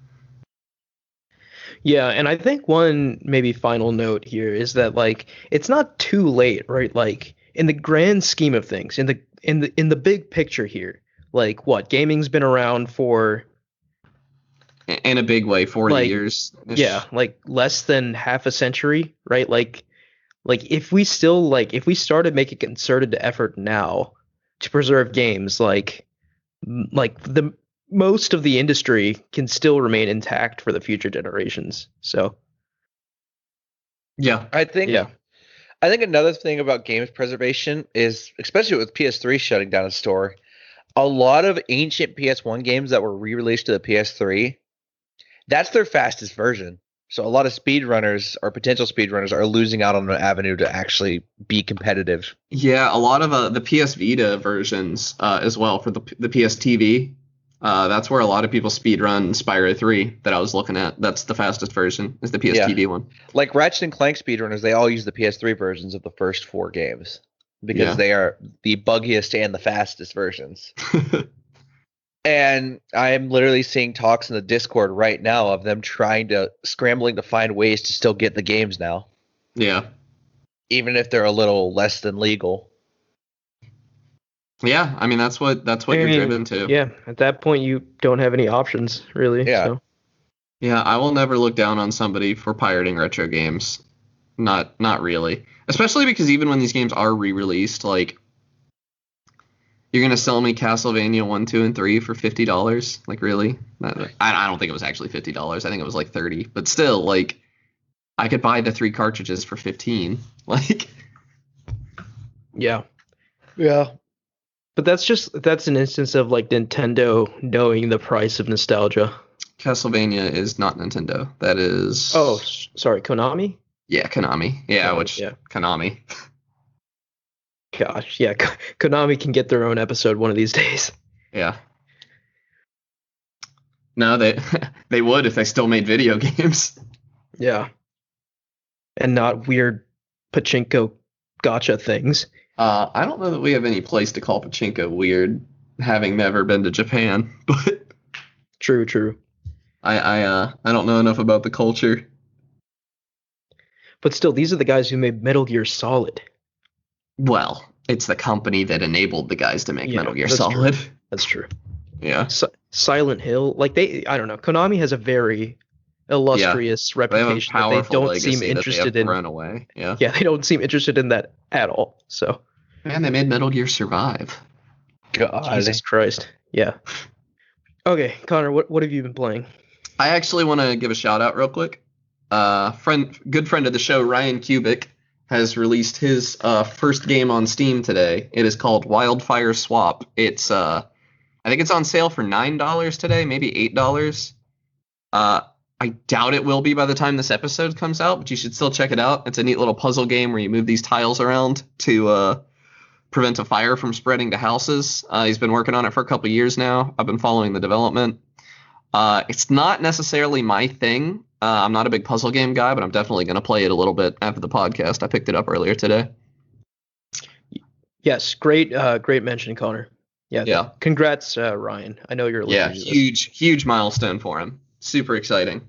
Yeah, and I think one maybe final note here is that like it's not too late, right? Like in the grand scheme of things, in the big picture here, like what gaming's been around for in a big way, 40 years. Yeah, like less than half a century, right? Like if we started making a concerted effort now to preserve games, like the most of the industry can still remain intact for the future generations. So yeah, I think another thing about games preservation is, especially with PS3 shutting down its store, a lot of ancient PS1 games that were re-released to the PS3, that's their fastest version. So a lot of speedrunners or potential speedrunners are losing out on an avenue to actually be competitive. Yeah, a lot of the PS Vita versions as well for the PS TV. That's where a lot of people speedrun Spyro 3 that I was looking at. That's the fastest version, is the PS TV one. Like Ratchet and Clank speedrunners, they all use the PS3 versions of the first 4 games because they are the buggiest and the fastest versions. And I'm literally seeing talks in the Discord right now of them scrambling to find ways to still get the games now. Yeah. Even if they're a little less than legal. Yeah, I mean that's what you're driven to. Yeah, at that point you don't have any options really. Yeah. So. Yeah, I will never look down on somebody for pirating retro games. Not really. Especially because even when these games are re-released, like you're gonna sell me Castlevania 1, 2, and 3 for $50? Like really? I don't think it was actually $50. I think it was like 30. But still, like I could buy the 3 cartridges for 15. Like Yeah. Yeah. But that's an instance of like Nintendo knowing the price of nostalgia. Castlevania is not Nintendo. That is sorry, Konami? Yeah, Konami. Yeah, Konami. Gosh, yeah, Konami can get their own episode one of these days. Yeah. No, they would if they still made video games. Yeah. And not weird pachinko gotcha things. I don't know that we have any place to call pachinko weird, having never been to Japan, but True. I don't know enough about the culture. But still, these are the guys who made Metal Gear Solid. Well, it's the company that enabled the guys to make Metal Gear that's Solid. True. That's true. Yeah. Silent Hill, like I don't know. Konami has a very illustrious reputation. They have a that they don't legacy seem interested that they have in. run away. Yeah. Yeah, they don't seem interested in that at all. So. Man, they made Metal Gear Survive. God. Jesus Christ. Yeah. Okay, Connor, what have you been playing? I actually want to give a shout out real quick. Good friend of the show, Ryan Kubik, has released his first game on Steam today. It is called Wildfire Swap. It's I think it's on sale for $9 today, maybe $8. I doubt it will be by the time this episode comes out, but you should still check it out. It's a neat little puzzle game where you move these tiles around to prevent a fire from spreading to houses. He's been working on it for a couple years now. I've been following the development. It's not necessarily my thing. I'm not a big puzzle game guy, but I'm definitely going to play it a little bit after the podcast. I picked it up earlier today. Yes, great mention, Connor. Yeah. Congrats, Ryan. I know you're listening to this. Huge milestone for him. Super exciting.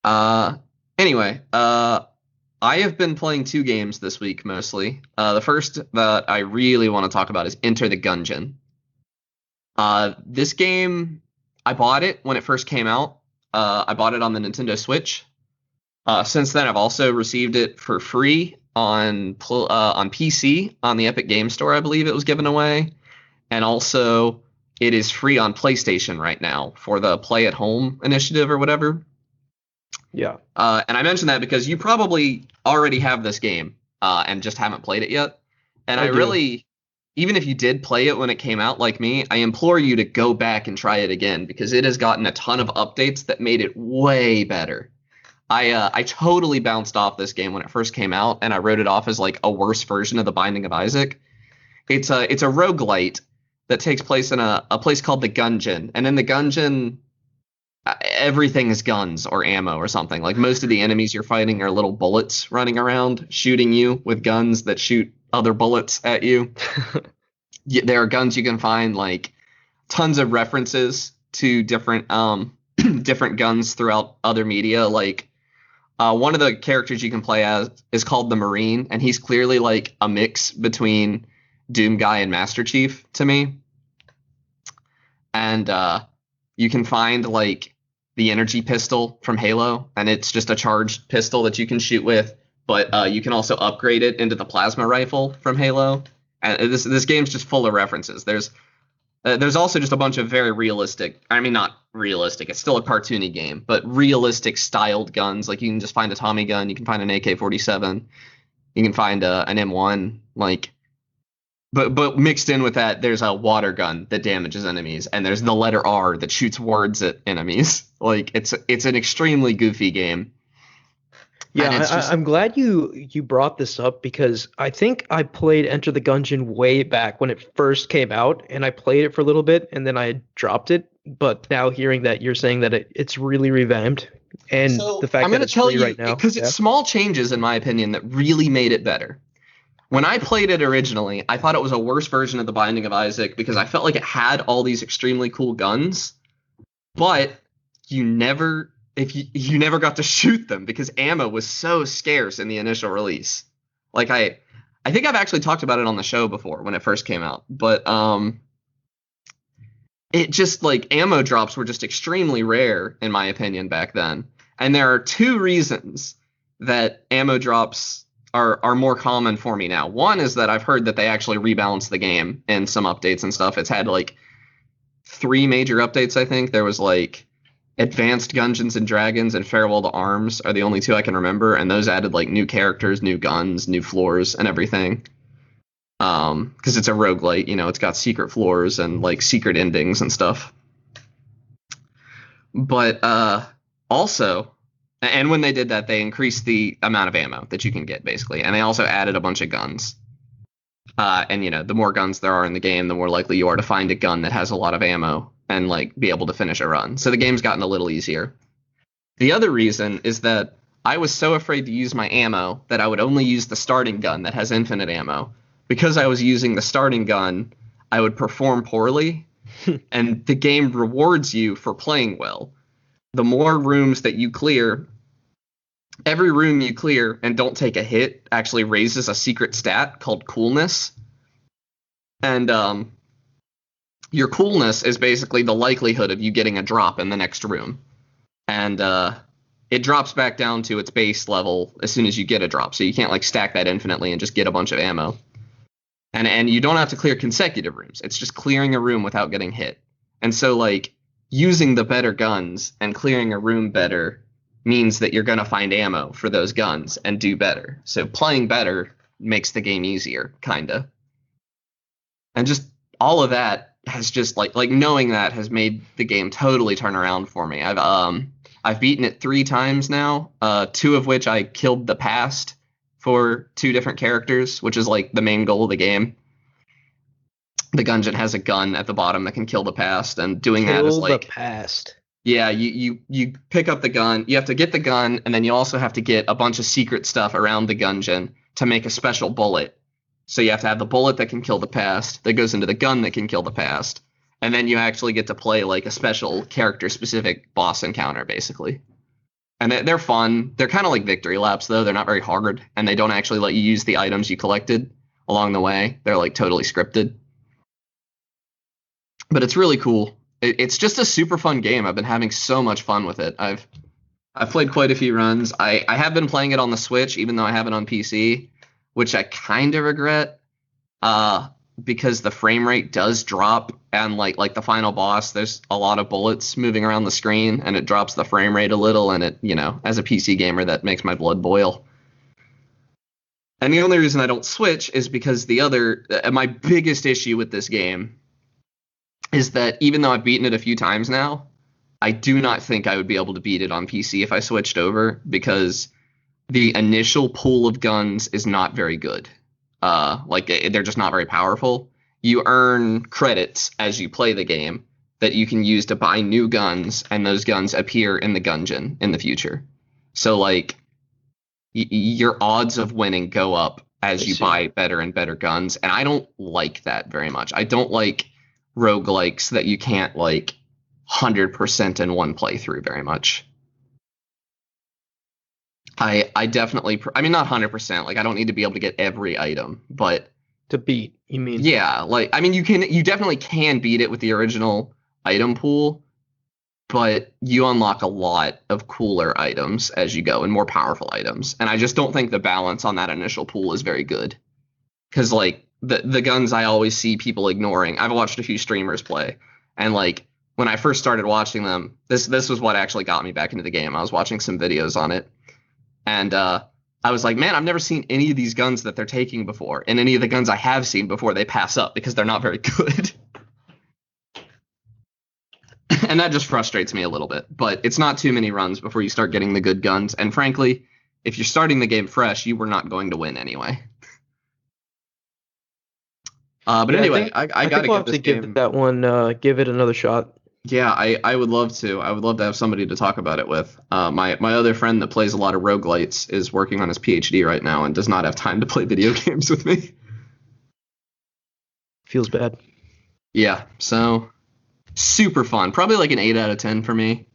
Anyway, I have been playing 2 games this week mostly. The first that I really want to talk about is Enter the Gungeon. This game, I bought it when it first came out. I bought it on the Nintendo Switch. Since then, I've also received it for free on PC on the Epic Game Store. I believe it was given away, and also it is free on PlayStation right now for the Play at Home initiative or whatever. Yeah. And I mention that because you probably already have this game and just haven't played it yet. And I really even if you did play it when it came out like me, I implore you to go back and try it again because it has gotten a ton of updates that made it way better. I totally bounced off this game when it first came out, and I wrote it off as like a worse version of The Binding of Isaac. It's a roguelite that takes place in a place called the Gungeon, and in the Gungeon, everything is guns or ammo or something. Like most of the enemies you're fighting are little bullets running around shooting you with guns that shoot other bullets at you. There are guns you can find, like tons of references to different different guns throughout other media. Like one of the characters you can play as is called the Marine, and he's clearly like a mix between Doom Guy and Master Chief to me. And you can find like the energy pistol from Halo, and it's just a charged pistol that you can shoot with, but you can also upgrade it into the plasma rifle from Halo. And this game's just full of references. There's also just a bunch of very realistic, I mean, not realistic, it's still a cartoony game, but realistic styled guns. Like you can just find a Tommy gun, you can find an AK-47, you can find an M1, like, but mixed in with that, there's a water gun that damages enemies, and there's the letter R that shoots words at enemies. Like it's an extremely goofy game. Yeah, I'm glad you brought this up because I think I played Enter the Gungeon way back when it first came out, and I played it for a little bit, and then I dropped it. But now hearing that you're saying that it's really revamped, and So the fact I'm that going to it's tell free you, right now, because it's small changes, in my opinion, that really made it better. When I played it originally, I thought it was a worse version of The Binding of Isaac because I felt like it had all these extremely cool guns, but you never got to shoot them because ammo was so scarce in the initial release. Like I think I've actually talked about it on the show before when it first came out, but it just like ammo drops were just extremely rare in my opinion back then. And there are two reasons that ammo drops are more common for me now. One is that I've heard that they actually rebalanced the game in some updates and stuff. It's had like 3 major updates, I think. There was like Advanced Dungeons and Dragons and Farewell to Arms are the only 2 I can remember, and those added like new characters, new guns, new floors, and everything. Because it's a roguelite, you know, it's got secret floors and like secret endings and stuff. But also, and when they did that, they increased the amount of ammo that you can get, basically, and they also added a bunch of guns. And you know, the more guns there are in the game, the more likely you are to find a gun that has a lot of ammo and like be able to finish a run. So the game's gotten a little easier. The other reason is that I was so afraid to use my ammo that I would only use the starting gun that has infinite ammo. Because I was using the starting gun, I would perform poorly, and the game rewards you for playing well. The more rooms that you clear, every room you clear and don't take a hit actually raises a secret stat called coolness. And your coolness is basically the likelihood of you getting a drop in the next room. And it drops back down to its base level as soon as you get a drop. So you can't like stack that infinitely and just get a bunch of ammo. And you don't have to clear consecutive rooms. It's just clearing a room without getting hit. And so like using the better guns and clearing a room better means that you're going to find ammo for those guns and do better. So playing better makes the game easier, kind of. And just all of that has just like knowing that has made the game totally turn around for me. I've beaten it 3 times now, 2 of which I killed the past for 2 different characters, which is like the main goal of the game. The Gungeon has a gun at the bottom that can kill the past, and doing that is like the past. Yeah, you pick up the gun, you have to get the gun, and then you also have to get a bunch of secret stuff around the Gungeon to make a special bullet. So you have to have the bullet that can kill the past, that goes into the gun that can kill the past, and then you actually get to play like a special character-specific boss encounter, basically. And they're fun. They're kind of like victory laps, though. They're not very hard, and they don't actually let you use the items you collected along the way. They're like totally scripted. But it's really cool. It's just a super fun game. I've been having so much fun with it. I've played quite a few runs. I have been playing it on the Switch, even though I have it on PC, which I kind of regret, because the frame rate does drop, and like the final boss, there's a lot of bullets moving around the screen, and it drops the frame rate a little, and it, you know, as a PC gamer, that makes my blood boil. And the only reason I don't switch is because my biggest issue with this game is that even though I've beaten it a few times now, I do not think I would be able to beat it on PC if I switched over, because the initial pool of guns is not very good. They're just not very powerful. You earn credits as you play the game that you can use to buy new guns, and those guns appear in the gungeon in the future. So like your odds of winning go up as you buy better and better guns, and I don't like that very much. I don't like roguelikes that you can't like 100% in one playthrough very much. I definitely, I mean, not 100%. Like, I don't need to be able to get every item, but To beat, you mean? yeah, like, I mean, you definitely can beat it with the original item pool, but you unlock a lot of cooler items as you go and more powerful items. And I just don't think the balance on that initial pool is very good. Because, like, the guns I always see people ignoring, I've watched a few streamers play, and, like, when I first started watching them, this was what actually got me back into the game. I was watching some videos on it, and I was like, man, I've never seen any of these guns that they're taking before. And any of the guns I have seen before, they pass up because they're not very good. And that just frustrates me a little bit. But it's not too many runs before you start getting the good guns. And frankly, if you're starting the game fresh, you were not going to win anyway. But Yeah, anyway, I I think gotta we'll give have this to give game. that one, give it another shot. Yeah, I would love to. I would love to have somebody to talk about it with. My other friend that plays a lot of roguelites is working on his PhD right now and does not have time to play video games with me. Feels bad. Yeah, so super fun. Probably like an 8 out of 10 for me.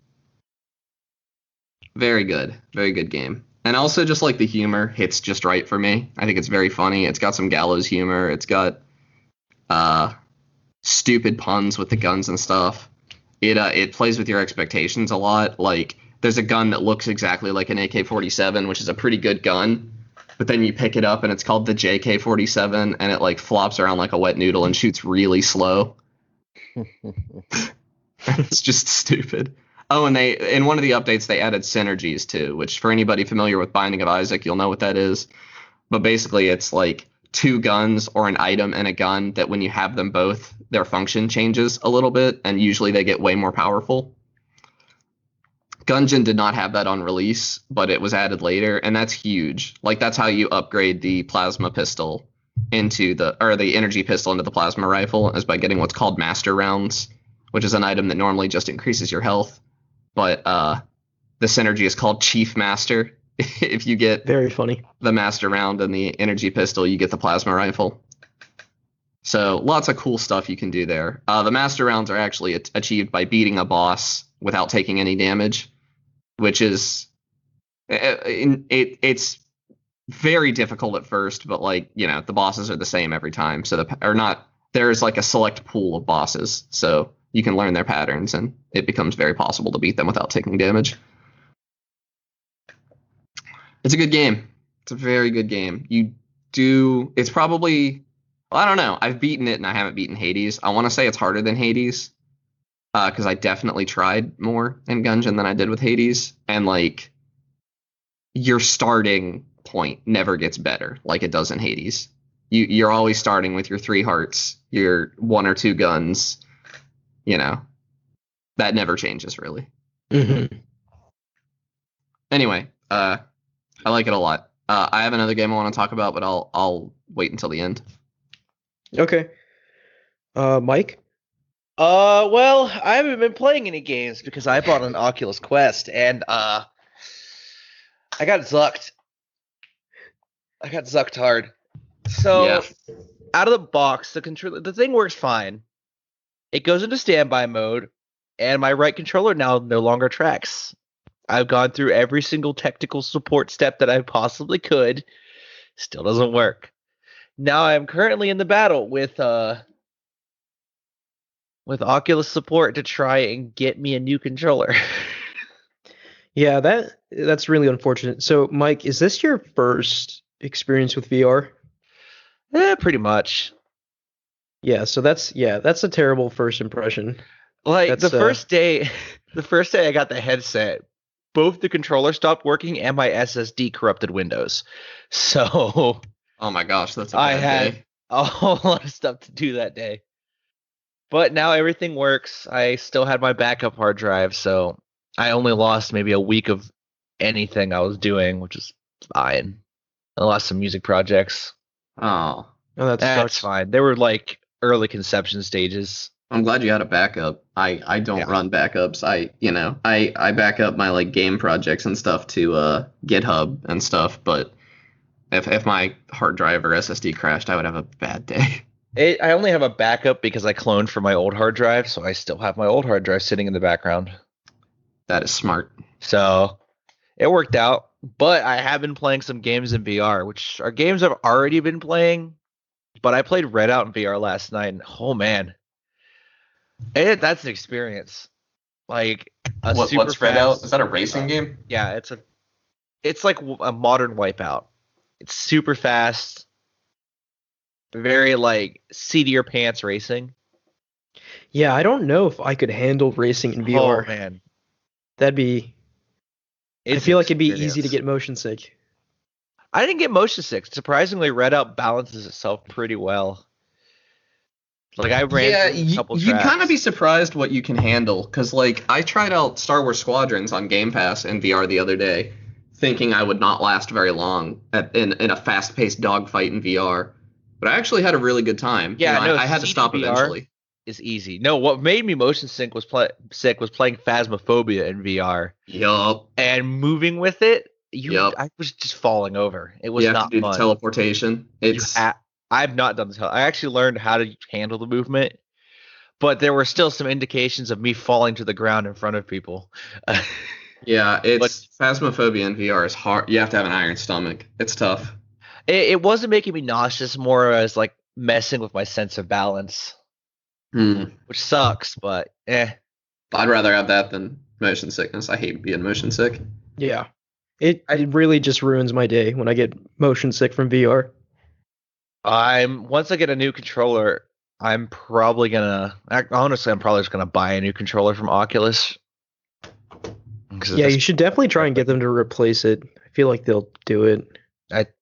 Very good. Very good game. And also just like the humor hits just right for me. I think it's very funny. It's got some gallows humor. It's got stupid puns with the guns and stuff. It plays with your expectations a lot. Like, there's a gun that looks exactly like an AK-47, which is a pretty good gun, but then you pick it up and it's called the JK-47, and it like flops around like a wet noodle and shoots really slow. It's just stupid. Oh, and in one of the updates they added synergies too, which for anybody familiar with Binding of Isaac, you'll know what that is. But basically it's like two guns or an item and a gun that when you have them both, their function changes a little bit, and usually they get way more powerful. Gungeon did not have that on release, but it was added later, and that's huge. Like, that's how you upgrade the plasma pistol the energy pistol into the plasma rifle, is by getting what's called master rounds, which is an item that normally just increases your health. But the synergy is called Chief Master. If you get Very funny. the master round and the energy pistol, you get the plasma rifle. So lots of cool stuff you can do there. The master rounds are actually achieved by beating a boss without taking any damage, which is it's very difficult at first, but like, you know, the bosses are the same every time. So there's like a select pool of bosses, so you can learn their patterns, and it becomes very possible to beat them without taking damage. It's a good game. It's a very good game. It's probably, well, I don't know. I've beaten it and I haven't beaten Hades. I want to say it's harder than Hades, because I definitely tried more in Gungeon than I did with Hades. And like, your starting point never gets better like it does in Hades. You're always starting with your 3 hearts, your 1 or 2 guns. You know, that never changes really. Mm-hmm. Anyway, I like it a lot. I have another game I want to talk about, but I'll wait until the end. Okay. Mike? Well, I haven't been playing any games because I bought an Oculus Quest, and I got zucked. I got zucked hard. So, Yeah. out of the box, the thing works fine. It goes into standby mode, and my right controller now no longer tracks. I've gone through every single technical support step that I possibly could. Still doesn't work. Now I'm currently in the battle with Oculus support to try and get me a new controller. Yeah, that's really unfortunate. So, Mike, is this your first experience with VR? Pretty much. Yeah, so that's a terrible first impression. Like That's, the first day I got the headset, both the controller stopped working and my SSD corrupted Windows. So Oh my gosh, that's a I bad had day. a whole lot of stuff to do that day. But now everything works. I still had my backup hard drive, so I only lost maybe a week of anything I was doing, which is fine. I lost some music projects. Oh, Oh, that That's sucks. fine. They were like early conception stages. I'm glad you had a backup. I don't Yeah. run backups. I back up my like game projects and stuff to GitHub and stuff, but if my hard drive or SSD crashed, I would have a bad day. I only have a backup because I cloned from my old hard drive, so I still have my old hard drive sitting in the background. That is smart. So it worked out. But I have been playing some games in VR, which are games I've already been playing. But I played Red Out in VR last night, and oh man, that's an experience. Like a super What's Red Out? fast. Is that a racing game? Yeah, it's like a modern Wipeout. It's super fast, very like seat-of-your pants racing. Yeah, I don't know if I could handle racing in Oh VR. man, That'd be. I it's feel an like it'd be easy to experience. get motion sick. I didn't get motion sick. Surprisingly, Red Out balances itself pretty well. Like I ran Yeah, through a couple you'd kind of be tracks. surprised what you can handle, because like I tried out Star Wars Squadrons on Game Pass in VR the other day, thinking I would not last very long in a fast-paced dogfight in VR, but I actually had a really good time. Yeah, no, I had to stop CTVR eventually. is easy. No, what made me motion sick was playing Phasmophobia in VR Yup, and moving with it. yup. I was just falling over. It was You have to not do the fun. teleportation. You It's ha- I've not done this. I actually learned how to handle the movement, but there were still some indications of me falling to the ground in front of people. yeah, But it's Phasmophobia in VR is hard. You have to have an iron stomach. It's tough. it wasn't making me nauseous, more as like messing with my sense of balance, Hmm. which sucks. But I'd rather have that than motion sickness. I hate being motion sick. Yeah. It really just ruins my day when I get motion sick from VR. once I get a new controller, I'm probably gonna honestly, I'm probably just gonna buy a new controller from Oculus. 'Cause Yeah, you should definitely try and get them to replace it. I feel like they'll do it.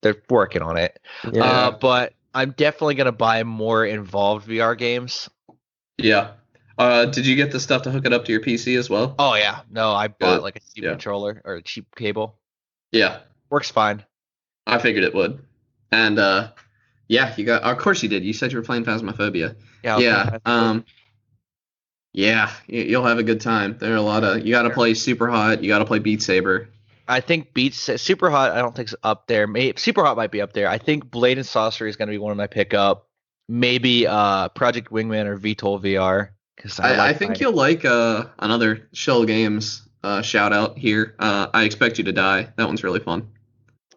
they're working on it. Yeah. But I'm definitely gonna buy more involved VR games. Yeah. Did you get the stuff to hook it up to your PC as well? Oh yeah, no, I bought Good. like a cheap Yeah. controller or a cheap cable. Yeah, Works fine. I figured it would. And yeah, you got. Of course you did. You said you were playing Phasmophobia. Yeah. Yeah. Yeah. You'll have a good time. There are a lot of. You got to play Super Hot. You got to play Beat Saber. I think Super Hot. I don't think is up there. Super Hot might be up there. I think Blade and Sorcery is gonna be one of my pickup. Maybe Project Wingman or VTOL VR because I think you'll like another Shell Games shout out here. I Expect You to Die. That one's really fun.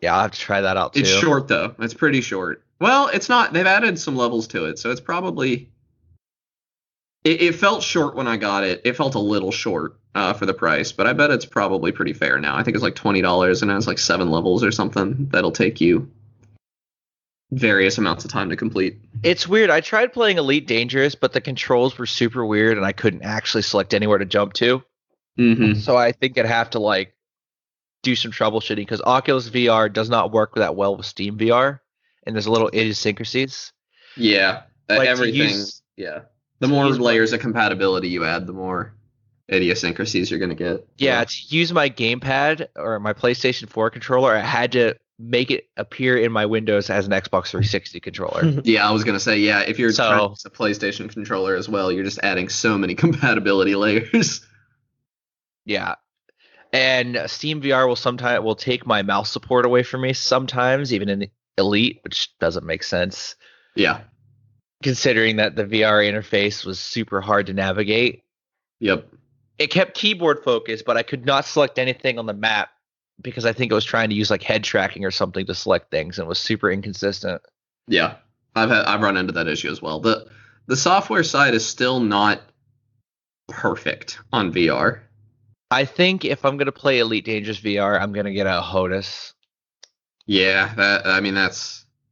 Yeah, I'll have to try that out too. It's short though. It's pretty short. Well, it's not. They've added some levels to it, so it's probably. It felt short when I got it. It felt a little short for the price, but I bet it's probably pretty fair now. I think it's like $20 and it has like 7 levels or something that'll take you various amounts of time to complete. It's weird. I tried playing Elite Dangerous, but the controls were super weird and I couldn't actually select anywhere to jump to. Mm-hmm. So I think I'd have to like do some troubleshooting because Oculus VR does not work that well with Steam VR, and there's a little idiosyncrasies. Yeah, Like, everything. Yeah, the more layers of compatibility you add, the more idiosyncrasies you're gonna get. Yeah, to use my gamepad or my PlayStation 4 controller, I had to make it appear in my Windows as an Xbox 360 controller. Yeah, I was gonna say, yeah, if you're trying to use a PlayStation controller as well, you're just adding so many compatibility layers. Yeah. And Steam VR will take my mouse support away from me sometimes, even in Elite, which doesn't make sense. Yeah. Considering that the VR interface was super hard to navigate. Yep. It kept keyboard focus, but I could not select anything on the map because I think it was trying to use like head tracking or something to select things and was super inconsistent. Yeah. I've run into that issue as well. The software side is still not perfect on VR. I think if I'm gonna play Elite Dangerous VR, I'm gonna get a HOTAS. Yeah,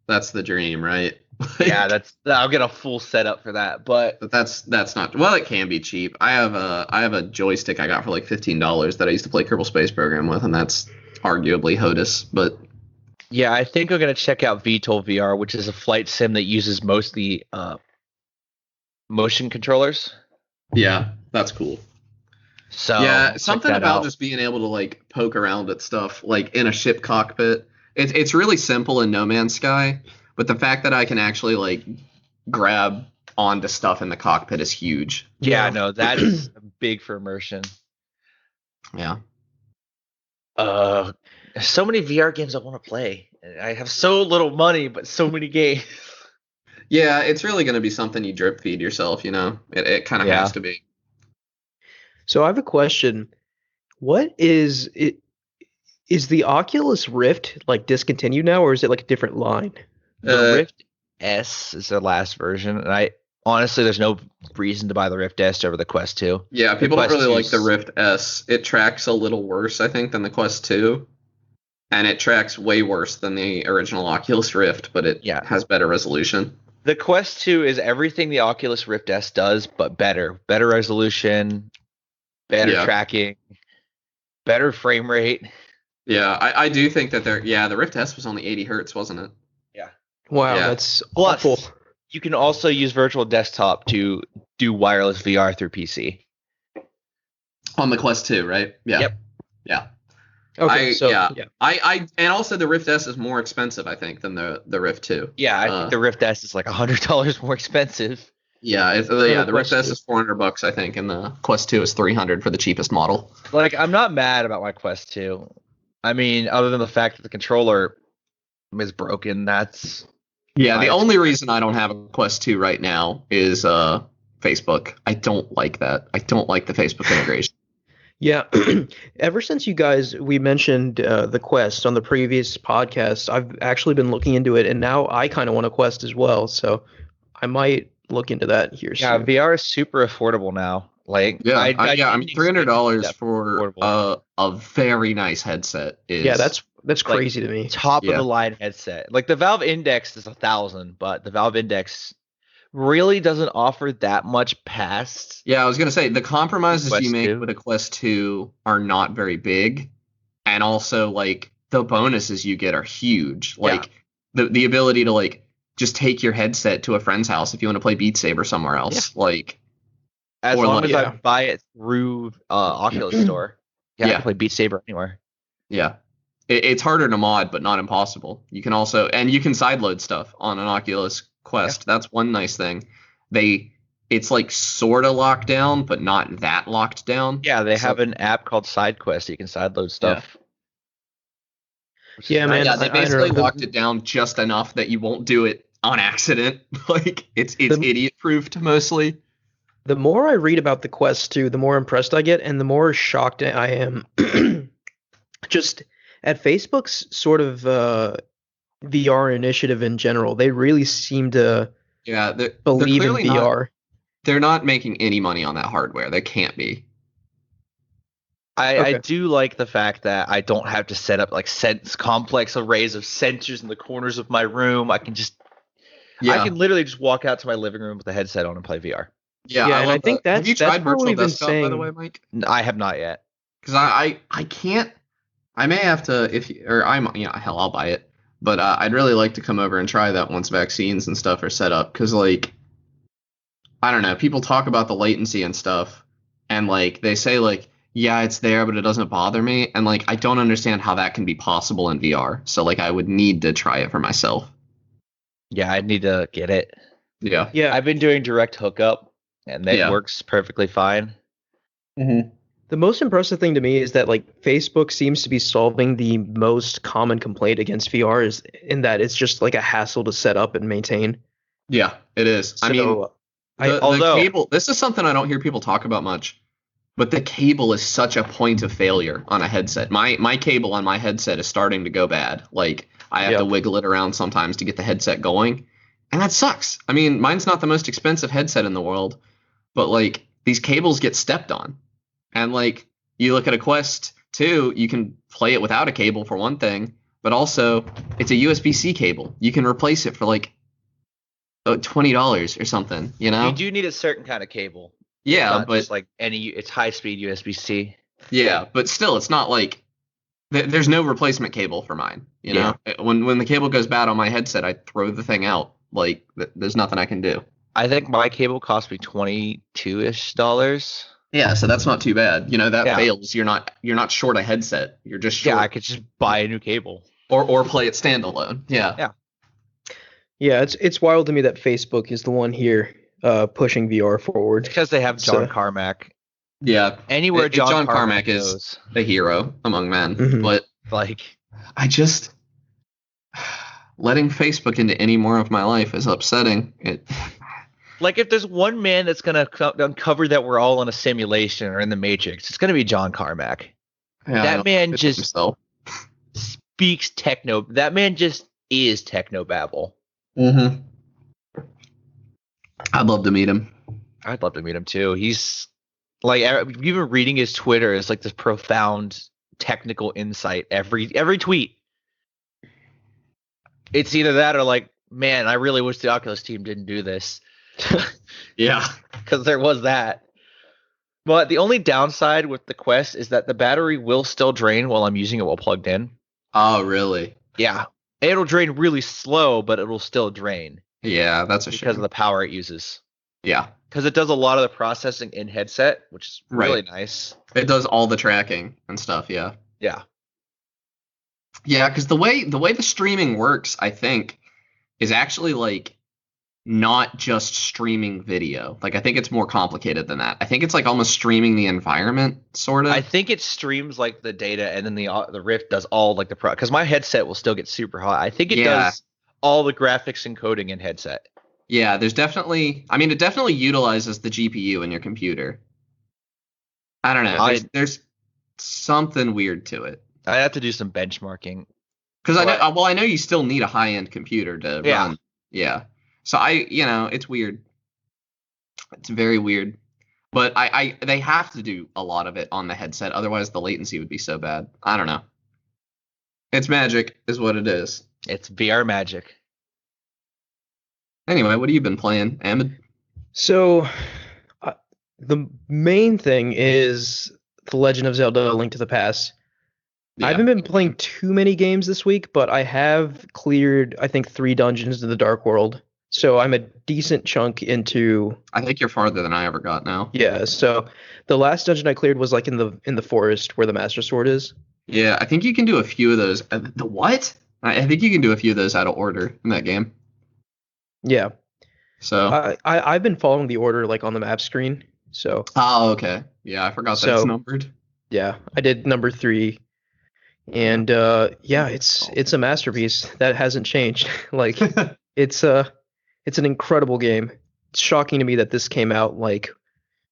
that's the dream, right? Yeah, I'll get a full setup for that. But But that's not well. It can be cheap. I have a joystick I got for like $15 that I used to play Kerbal Space Program with, and that's arguably HOTUS. But yeah, I think I'm gonna check out VTOL VR, which is a flight sim that uses mostly motion controllers. yeah, that's cool. So Yeah, I'll check something that about out. just being able to like poke around at stuff like in a ship cockpit. It's really simple in No Man's Sky, but the fact that I can actually like grab onto stuff in the cockpit is huge. Yeah, no, that's big for immersion. Yeah. Uh, so many VR games I want to play. I have so little money, but so many games. Yeah, it's really going to be something you drip feed yourself, you know? It kind of Yeah. has to be. So I have a question. What is it? Is the Oculus Rift like discontinued now, or is it like a different line? The Uh, Rift S is the last version, and I honestly, there's no reason to buy the Rift S over the Quest 2. Yeah, people don't Quest really like 2's the Rift S. It tracks a little worse, I think, than the Quest 2. And it tracks way worse than the original Oculus Rift, but it Yeah. has better resolution. The Quest 2 is everything the Oculus Rift S does, but better. Better resolution, better Yeah. tracking, better frame rate. Yeah, I do think that the Rift S was only 80 hertz, wasn't it? Wow, Yeah. that's Plus, awful. you can also use virtual desktop to do wireless VR through PC. On the Quest 2, right? Yeah. Yep. Yeah. Okay, yeah. And also the Rift S is more expensive, I think, than the Rift 2. Yeah, I think the Rift S is like $100 more expensive. Yeah, the the Rift Quest S 2. is $400, I think, and the Quest 2 is $300 for the cheapest model. Like, I'm not mad about my Quest 2. I mean, other than the fact that the controller is broken, that's Yeah, the Right. only reason I don't have a Quest 2 right now is Facebook. I don't like that. I don't like the Facebook integration. Yeah, ever since we mentioned the Quest on the previous podcast, I've actually been looking into it, and now I kind of want a Quest as well. So I might look into that here yeah, soon. VR is super affordable now. Like, Yeah, I I mean didn't $300 expect it to for be that a very nice headset is Yeah, that's like, crazy to me. top of Yeah. the line headset. Like the Valve Index is 1,000, but the Valve Index really doesn't offer that much past. Yeah, I was gonna say the compromises Quest you make 2. with a Quest 2 are not very big, and also like the bonuses you get are huge. Like the ability to like just take your headset to a friend's house if you want to play Beat Saber somewhere else. Like As Or long like- as I buy it through Oculus Store, I Yeah. can play Beat Saber anywhere. yeah, it's harder to mod, but not impossible. You can also you can sideload stuff on an Oculus Quest. That's one nice thing. It's like sort of locked down, but not that locked down. Yeah, they So- have an app called SideQuest. You can sideload stuff. Which is Yeah, man, Yeah, they I basically don't know. locked it down just enough that you won't do it on accident. Like it's idiot proofed mostly. The more I read about the Quest 2, the more impressed I get, and the more shocked I am. Just at Facebook's sort of VR initiative in general, they really seem to Yeah, they're believe in clearly not- VR. they're not making any money on that hardware. They can't be. I Okay. do like the fact that I don't have to set up like complex arrays of sensors in the corners of my room. I can literally just walk out to my living room with a headset on and play VR. Yeah, Yeah, and I love think that. Have you that's tried what virtual we've been desktop by the saying. way, Mike? I have not yet. Because I can't. I may have to hell I'll buy it. But I'd really like to come over and try that once vaccines and stuff are set up. Because like I don't know, people talk about the latency and stuff, and like they say like yeah it's there but it doesn't bother me, and like I don't understand how that can be possible in VR. So like I would need to try it for myself. Yeah, I need to get it. Yeah. Yeah, I've been doing direct hookup, and it Yeah. works perfectly fine. the most impressive thing to me is that like Facebook seems to be solving the most common complaint against VR is in that it's just like a hassle to set up and maintain. Yeah, it is. I mean, So, although- the cable. This is something I don't hear people talk about much, but the cable is such a point of failure on a headset. My cable on my headset is starting to go bad. Like I have to Yep. wiggle it around sometimes to get the headset going, and that sucks. I mean, mine's not the most expensive headset in the world, but like these cables get stepped on, and like you look at a Quest 2, you can play it without a cable for one thing, but also it's a USB-C cable. You can replace it for like $20 or something, you know? You do need a certain kind of cable. Yeah, Not but just like it's high speed USB-C. yeah, but still, it's not like there's no replacement cable for mine. You know, when the cable goes bad on my headset, I throw the thing out. Like there's nothing I can do. I think my cable cost me $22-ish. Yeah, so that's not too bad. You know, that Yeah. fails. You're not short a headset. You're just short. Yeah, I could just buy a new cable. Or play it standalone. Yeah. Yeah. Yeah, it's wild to me that Facebook is the one here pushing VR forward. Because they have John Carmack. Yeah. Anywhere John Carmack is goes, a hero among men. Mhm. But like, I just letting Facebook into any more of my life is upsetting. like if there's one man that's gonna uncover that we're all in a simulation or in the Matrix, it's gonna be John Carmack. Yeah, That man just himself. speaks techno. That man just is technobabble. Mm-hmm. I'd love to meet him. I'd love to meet him too. He's like, even reading his Twitter is like this profound technical insight every tweet. It's either that or like, man, I really wish the Oculus team didn't do this. Yeah. Because there was that. But the only downside with the Quest is that the battery will still drain while I'm using it while plugged in. Oh, really? Yeah. It'll drain really slow, but it'll still drain Yeah, that's a shame. because of the power it uses. Yeah. Because it does a lot of the processing in headset, which is really Right. nice. It does all the tracking and stuff, yeah. Yeah. Yeah, because the way the streaming works, I think, is actually like not just streaming video. Like I think it's more complicated than that. I think it's like almost streaming the environment, sort of. I think it streams like the data, and then the Rift does all like the because my headset will still get super hot. I think it does all the graphics encoding in headset. Yeah, there's definitely. I mean, it definitely utilizes the GPU in your computer. I don't know. There's something weird to it. I have to do some benchmarking. Because I know you still need a high-end computer to run. Yeah. So it's weird. It's very weird. But they have to do a lot of it on the headset, otherwise the latency would be so bad. I don't know. It's magic, is what it is. It's VR magic. Anyway, what have you been playing, Ahmed? So, the main thing is The Legend of Zelda: A Link to the Past. Yeah. I haven't been playing too many games this week, but I have cleared, I think, 3 dungeons in the Dark World. So I'm a decent chunk into. I think you're farther than I ever got now. Yeah. So the last dungeon I cleared was like in the forest where the Master Sword is. Yeah, I think you can do a few of those. The what? I think you can do a few of those out of order in that game. Yeah. So I've been following the order like on the map screen. So. Oh, okay. Yeah, I forgot that's numbered. Yeah, I did number 3. And yeah, it's a masterpiece that hasn't changed. Like it's an incredible game. It's shocking to me that this came out like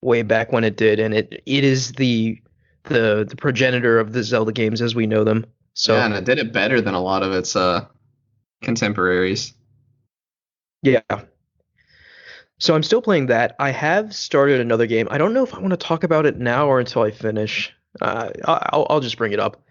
way back when it did, and it is the progenitor of the Zelda games as we know them. So yeah, and it did it better than a lot of its contemporaries. Yeah. So I'm still playing that. I have started another game. I don't know if I want to talk about it now or until I finish. I'll just bring it up.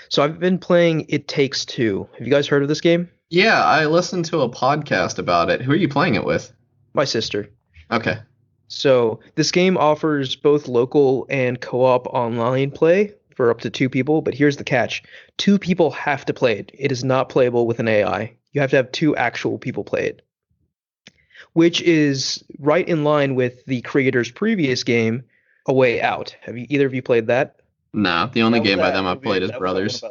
So I've been playing It Takes Two. Have you guys heard of this game? Yeah, I listened to a podcast about it. Who are you playing it with? My sister. Okay. So this game offers both local and co-op online play for up to 2 people, but here's the catch. 2 people have to play it. It is not playable with an AI. You have to have 2 actual people play it, which is right in line with the creator's previous game, A Way Out. Have either of you played that? No, the only game by them I've played is Brothers.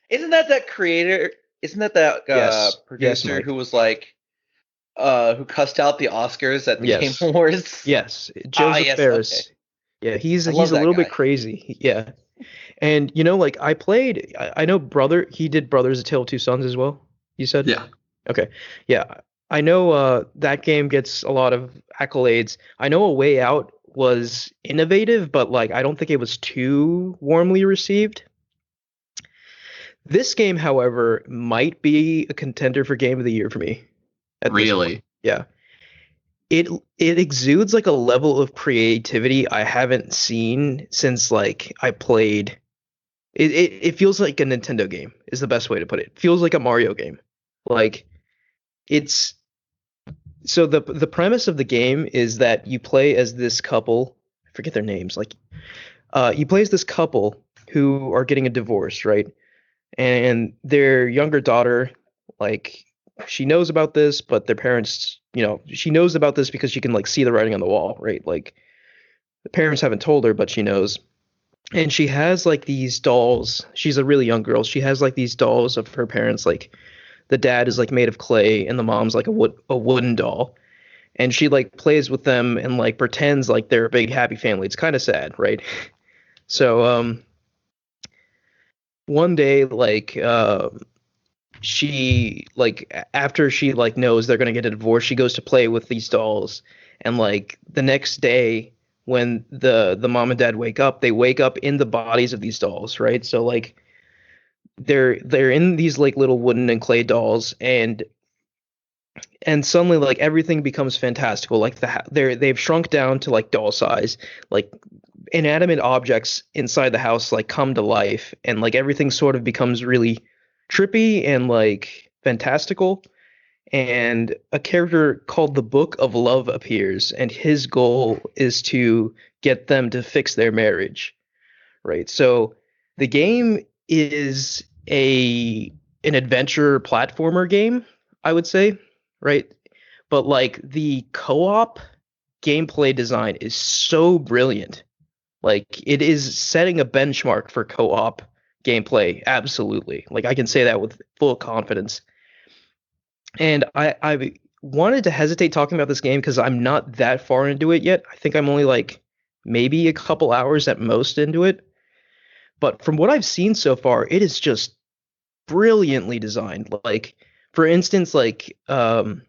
Isn't that creator? Isn't that Yes. producer Yes, who was like, who cussed out the Oscars at the Yes. Game Awards? Yes, Joseph yes, Ferris. okay. Yeah, he's a I love that little guy. bit crazy. Yeah, and like I played. I know he did Brothers: A Tale of Two Sons as well. You said? Yeah. Okay. Yeah, I know that game gets a lot of accolades. I know A Way Out was innovative, but like I don't think it was too warmly received. This game, however, might be a contender for Game of the Year for me. Really? Yeah. It exudes like a level of creativity I haven't seen since like I played. It feels like a Nintendo game is the best way to put it. It feels like a Mario game. Like it's So the premise of the game is that you play as this couple. I forget their names. Like, you play as this couple who are getting a divorce, right? And their younger daughter, like, she knows about this, but their parents, she knows about this because she can like see the writing on the wall, right? Like, the parents haven't told her, but she knows. And she has like these dolls. She's a really young girl. She has like these dolls of her parents. Like, the dad is like made of clay, and the mom's like a wooden doll. And she like plays with them and like pretends like they're a big happy family. It's kind of sad, right? So one day, like, she like after she like knows they're gonna get a divorce, she goes to play with these dolls. And like the next day, when the mom and dad wake up, they wake up in the bodies of these dolls, right? So like they're in these like little wooden and clay dolls. And suddenly like everything becomes fantastical. Like they've shrunk down to like doll size. Like, inanimate objects inside the house like come to life, and like everything sort of becomes really trippy and like fantastical. And a character called the Book of Love appears, and his goal is to get them to fix their marriage, right? So the game is a an adventure platformer game, I would say, right? But like the co-op gameplay design is so brilliant. Like, it is setting a benchmark for co-op gameplay, absolutely. Like, I can say that with full confidence. And I wanted to hesitate talking about this game because I'm not that far into it yet. I think I'm only like maybe a couple hours at most into it. But from what I've seen so far, it is just brilliantly designed. Like, for instance, like, one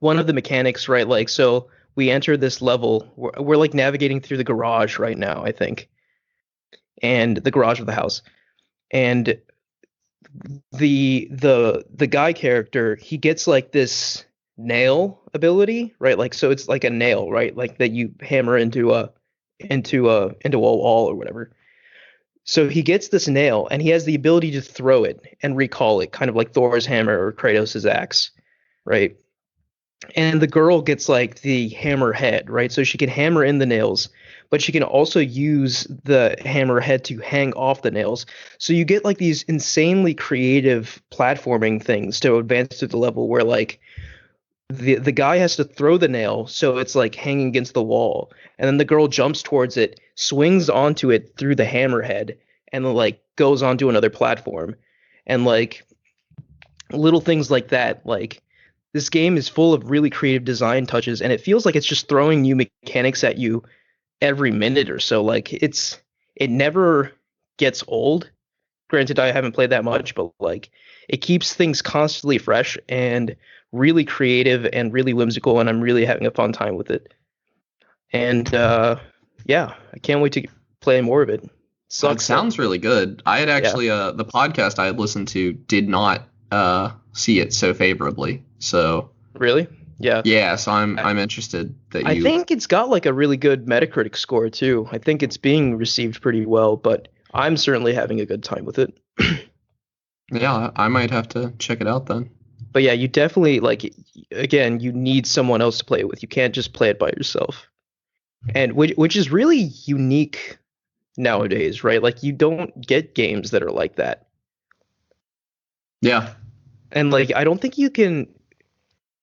of the mechanics, right? Like, so we enter this level. We're like navigating through the garage right now, I think, and the garage of the house. And the guy character, he gets like this nail ability, right? Like, so it's like a nail, right? Like that you hammer into a wall or whatever. So he gets this nail, and he has the ability to throw it and recall it, kind of like Thor's hammer or Kratos' axe, right? And the girl gets like the hammer head, right? So she can hammer in the nails, but she can also use the hammer head to hang off the nails. So you get like these insanely creative platforming things to advance to the level where like the guy has to throw the nail so it's like hanging against the wall, and then the girl jumps towards it, swings onto it through the hammerhead, and then like goes onto another platform. And like little things like that, like, this game is full of really creative design touches, and it feels like it's just throwing new mechanics at you every minute or so. Like, it never gets old. Granted, I haven't played that much, but like it keeps things constantly fresh and really creative and really whimsical, and I'm really having a fun time with it. And yeah, I can't wait to play more of it. It sounds really good. I had Yeah. actually the podcast I had listened to did not see it so favorably. So Really? Yeah. yeah, so I'm interested that I you. think it's got like a really good Metacritic score too. I think it's being received pretty well, but I'm certainly having a good time with it. Yeah, I might have to check it out then. But yeah, you definitely like, again, you need someone else to play it with. You can't just play it by yourself. And which is really unique nowadays, right? Like, you don't get games that are like that. Yeah, And like, I don't think you can,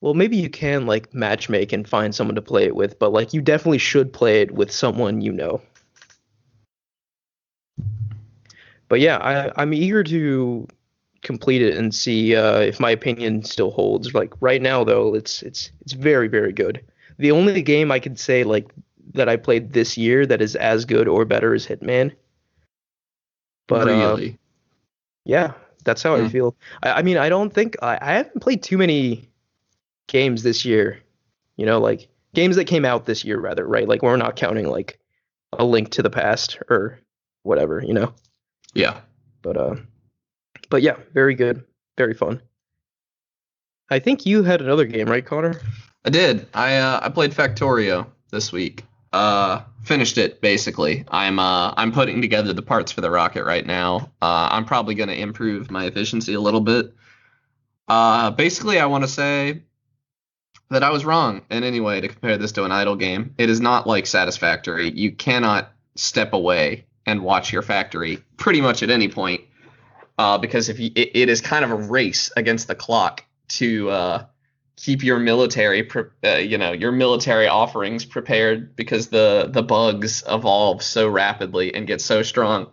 well, maybe you can like matchmake and find someone to play it with, but like, you definitely should play it with someone you know. But yeah, I'm eager to complete it and see if my opinion still holds. Like, right now though, it's very, very good. The only game I could say like that I played this year that is as good or better is Hitman. But really. yeah, that's how I Hmm. feel. I mean, I don't think I haven't played too many games this year. Like games that came out this year, rather, right? Like, we're not counting like A Link to the Past or whatever. Yeah. But but yeah, very good, very fun. I think you had another game, right, Connor? I did. I played Factorio this week. Finished it basically. I'm putting together the parts for the rocket right now. I'm probably gonna improve my efficiency a little bit. Basically, I want to say that I was wrong in any way to compare this to an idle game. It is not like Satisfactory. You cannot step away and watch your factory pretty much at any point, because if it is kind of a race against the clock to keep your military, your military offerings prepared, because the bugs evolve so rapidly and get so strong.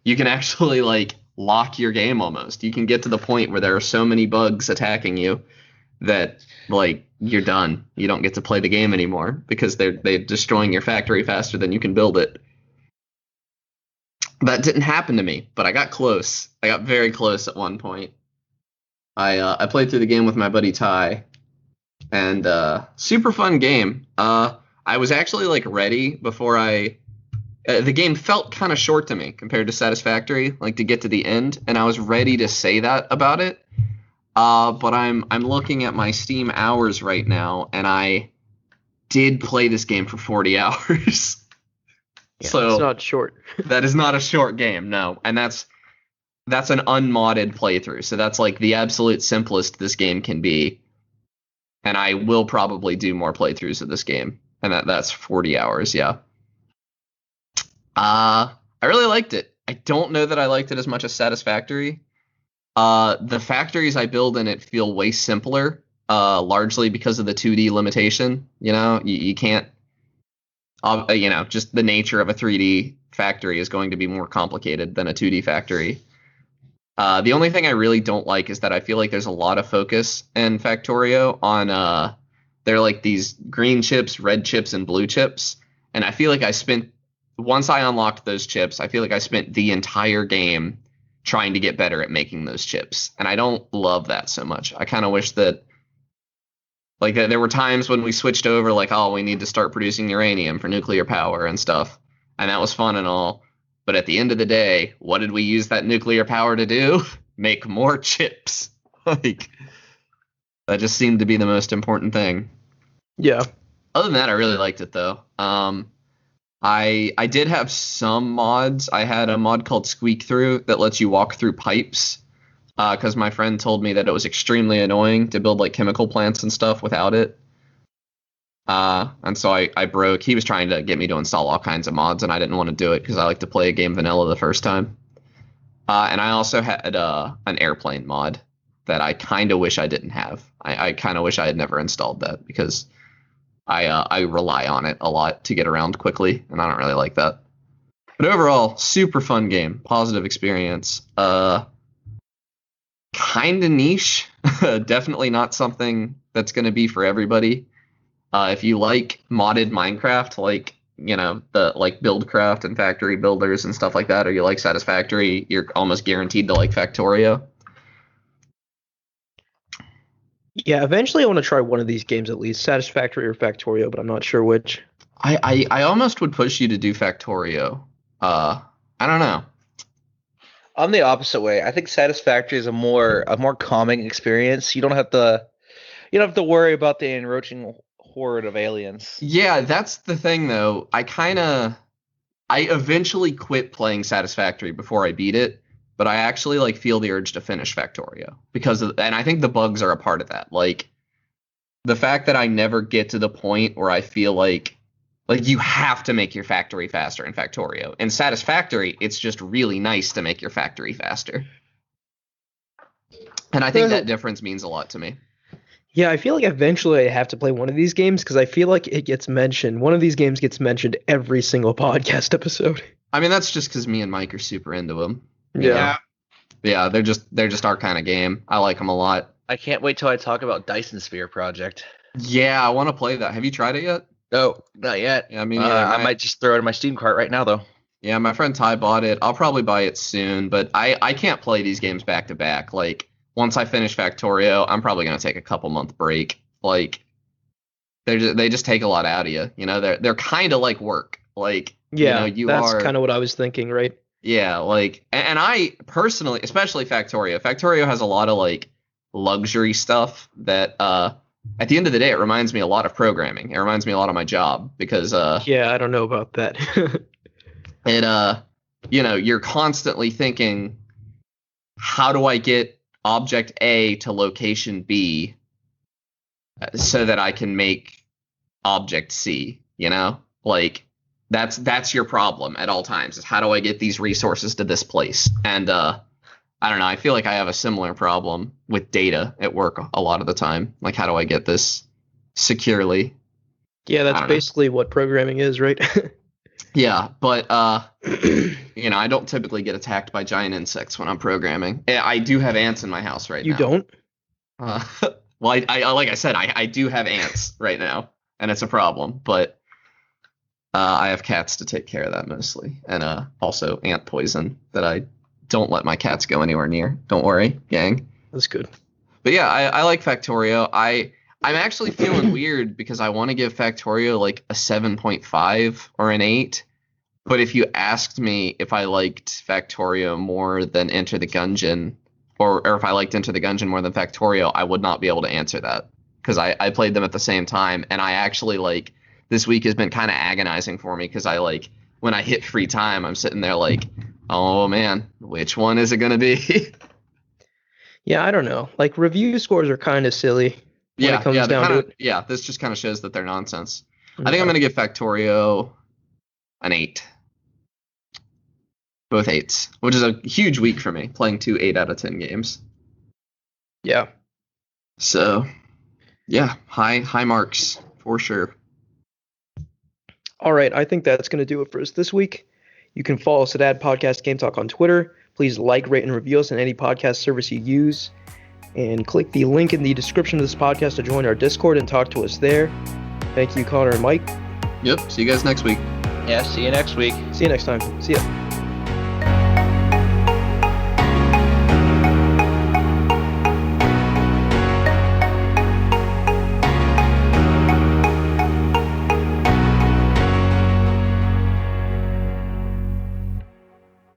You can actually like lock your game almost. You can get to the point where there are so many bugs attacking you that like you're done. You don't get to play the game anymore because they're destroying your factory faster than you can build it. That didn't happen to me, but I got close. I got very close at one point. I played through the game with my buddy Ty, and super fun game. I was actually like ready before the game felt kind of short to me compared to Satisfactory, like to get to the end, and I was ready to say that about it. But I'm looking at my Steam hours right now, and I did play this game for 40 hours. Yeah, So it's not short. that is not a short game, no. And that's an unmodded playthrough. So that's like the absolute simplest this game can be. And I will probably do more playthroughs of this game. And that's 40 hours, yeah. I really liked it. I don't know that I liked it as much as Satisfactory. The factories I build in it feel way simpler, largely because of the 2D limitation. You can't, just the nature of a 3D factory is going to be more complicated than a 2D factory. The only thing I really don't like is that I feel like there's a lot of focus in Factorio on, they're like these green chips, red chips, and blue chips. And I feel like once I unlocked those chips, I feel like I spent the entire game trying to get better at making those chips. And I don't love that so much. I kind of wish that, like, there were times when we switched over, like, oh, we need to start producing uranium for nuclear power and stuff. And that was fun and all. But at the end of the day, what did we use that nuclear power to do? Make more chips. Like, that just seemed to be the most important thing. Yeah. Other than that, I really liked it, though. I did have some mods. I had a mod called Squeak Through that lets you walk through pipes, because my friend told me that it was extremely annoying to build like chemical plants and stuff without it. And so I broke. He was trying to get me to install all kinds of mods, and I didn't want to do it because I like to play a game vanilla the first time. And I also had an airplane mod that I kind of wish I didn't have. I kind of wish I had never installed that because I rely on it a lot to get around quickly, and I don't really like that. But overall, super fun game, positive experience. Kind of niche, definitely not something that's going to be for everybody. If you like modded Minecraft, like the like Buildcraft and Factory Builders and stuff like that, or you like Satisfactory, you're almost guaranteed to like Factorio. Yeah, eventually I want to try one of these games at least, Satisfactory or Factorio, but I'm not sure which. I almost would push you to do Factorio. I don't know. I'm the opposite way. I think Satisfactory is a more calming experience. You don't have to worry about the encroaching horde of aliens. Yeah, that's the thing though. I eventually quit playing Satisfactory before I beat it, but I actually like feel the urge to finish Factorio and I think the bugs are a part of that. Like the fact that I never get to the point where I feel like you have to make your factory faster in Factorio. In Satisfactory, it's just really nice to make your factory faster. And I think that difference means a lot to me. Yeah, I feel like eventually I have to play one of these games because I feel like it gets mentioned. One of these games gets mentioned every single podcast episode. I mean, that's just because me and Mike are super into them. Yeah. Yeah, they're just our kind of game. I like them a lot. I can't wait till I talk about Dyson Sphere Project. Yeah, I want to play that. Have you tried it yet? No, not yet. Yeah, I mean, I might just throw it in my Steam cart right now, though. Yeah, my friend Ty bought it. I'll probably buy it soon, but I can't play these games back to back. Like, once I finish Factorio, I'm probably gonna take a couple-month break. Like, they just take a lot out of you. They're kind of like work. Like, yeah, that's kind of what I was thinking, right? Yeah, like, and I personally, especially Factorio has a lot of like luxury stuff that at the end of the day, it reminds me a lot of programming. It reminds me a lot of my job because yeah, I don't know about that. You're constantly thinking, how do I get object A to location B so that I can make object C, you know? Like that's your problem at all times, is how do I get these resources to this place? And I don't know, I feel like I have a similar problem with data at work a lot of the time. Like, how do I get this securely? Yeah, I that's don't know. basically what programming is, right? Yeah, but you know, I don't typically get attacked by giant insects when I'm programming. I do have ants in my house right You now. don't? Uh, well, I like I said, I do have ants right now, and it's a problem. But I have cats to take care of that mostly, and also ant poison that I don't let my cats go anywhere near. Don't worry, gang. That's good. But yeah, I like Factorio. I'm actually feeling weird because I want to give Factorio like a 7.5 or an 8. But if you asked me if I liked Factorio more than Enter the Gungeon, or if I liked Enter the Gungeon more than Factorio, I would not be able to answer that, because I played them at the same time, and I actually, like, this week has been kind of agonizing for me, because I, like, when I hit free time, I'm sitting there like, oh man, which one is it going to be? Yeah, I don't know. Like, review scores are kind of silly when it comes down to it. Yeah, this just kind of shows that they're nonsense. Yeah. I think I'm going to give Factorio an 8. Both 8s, which is a huge week for me, playing 2 8 out of 10 games. Yeah. So, yeah, high marks for sure. All right, I think that's going to do it for us this week. You can follow us at @Podcast Game Talk on Twitter. Please like, rate, and review us on any podcast service you use. And click the link in the description of this podcast to join our Discord and talk to us there. Thank you, Connor and Mike. Yep, see you guys next week. Yeah, see you next week. See you next time. See ya.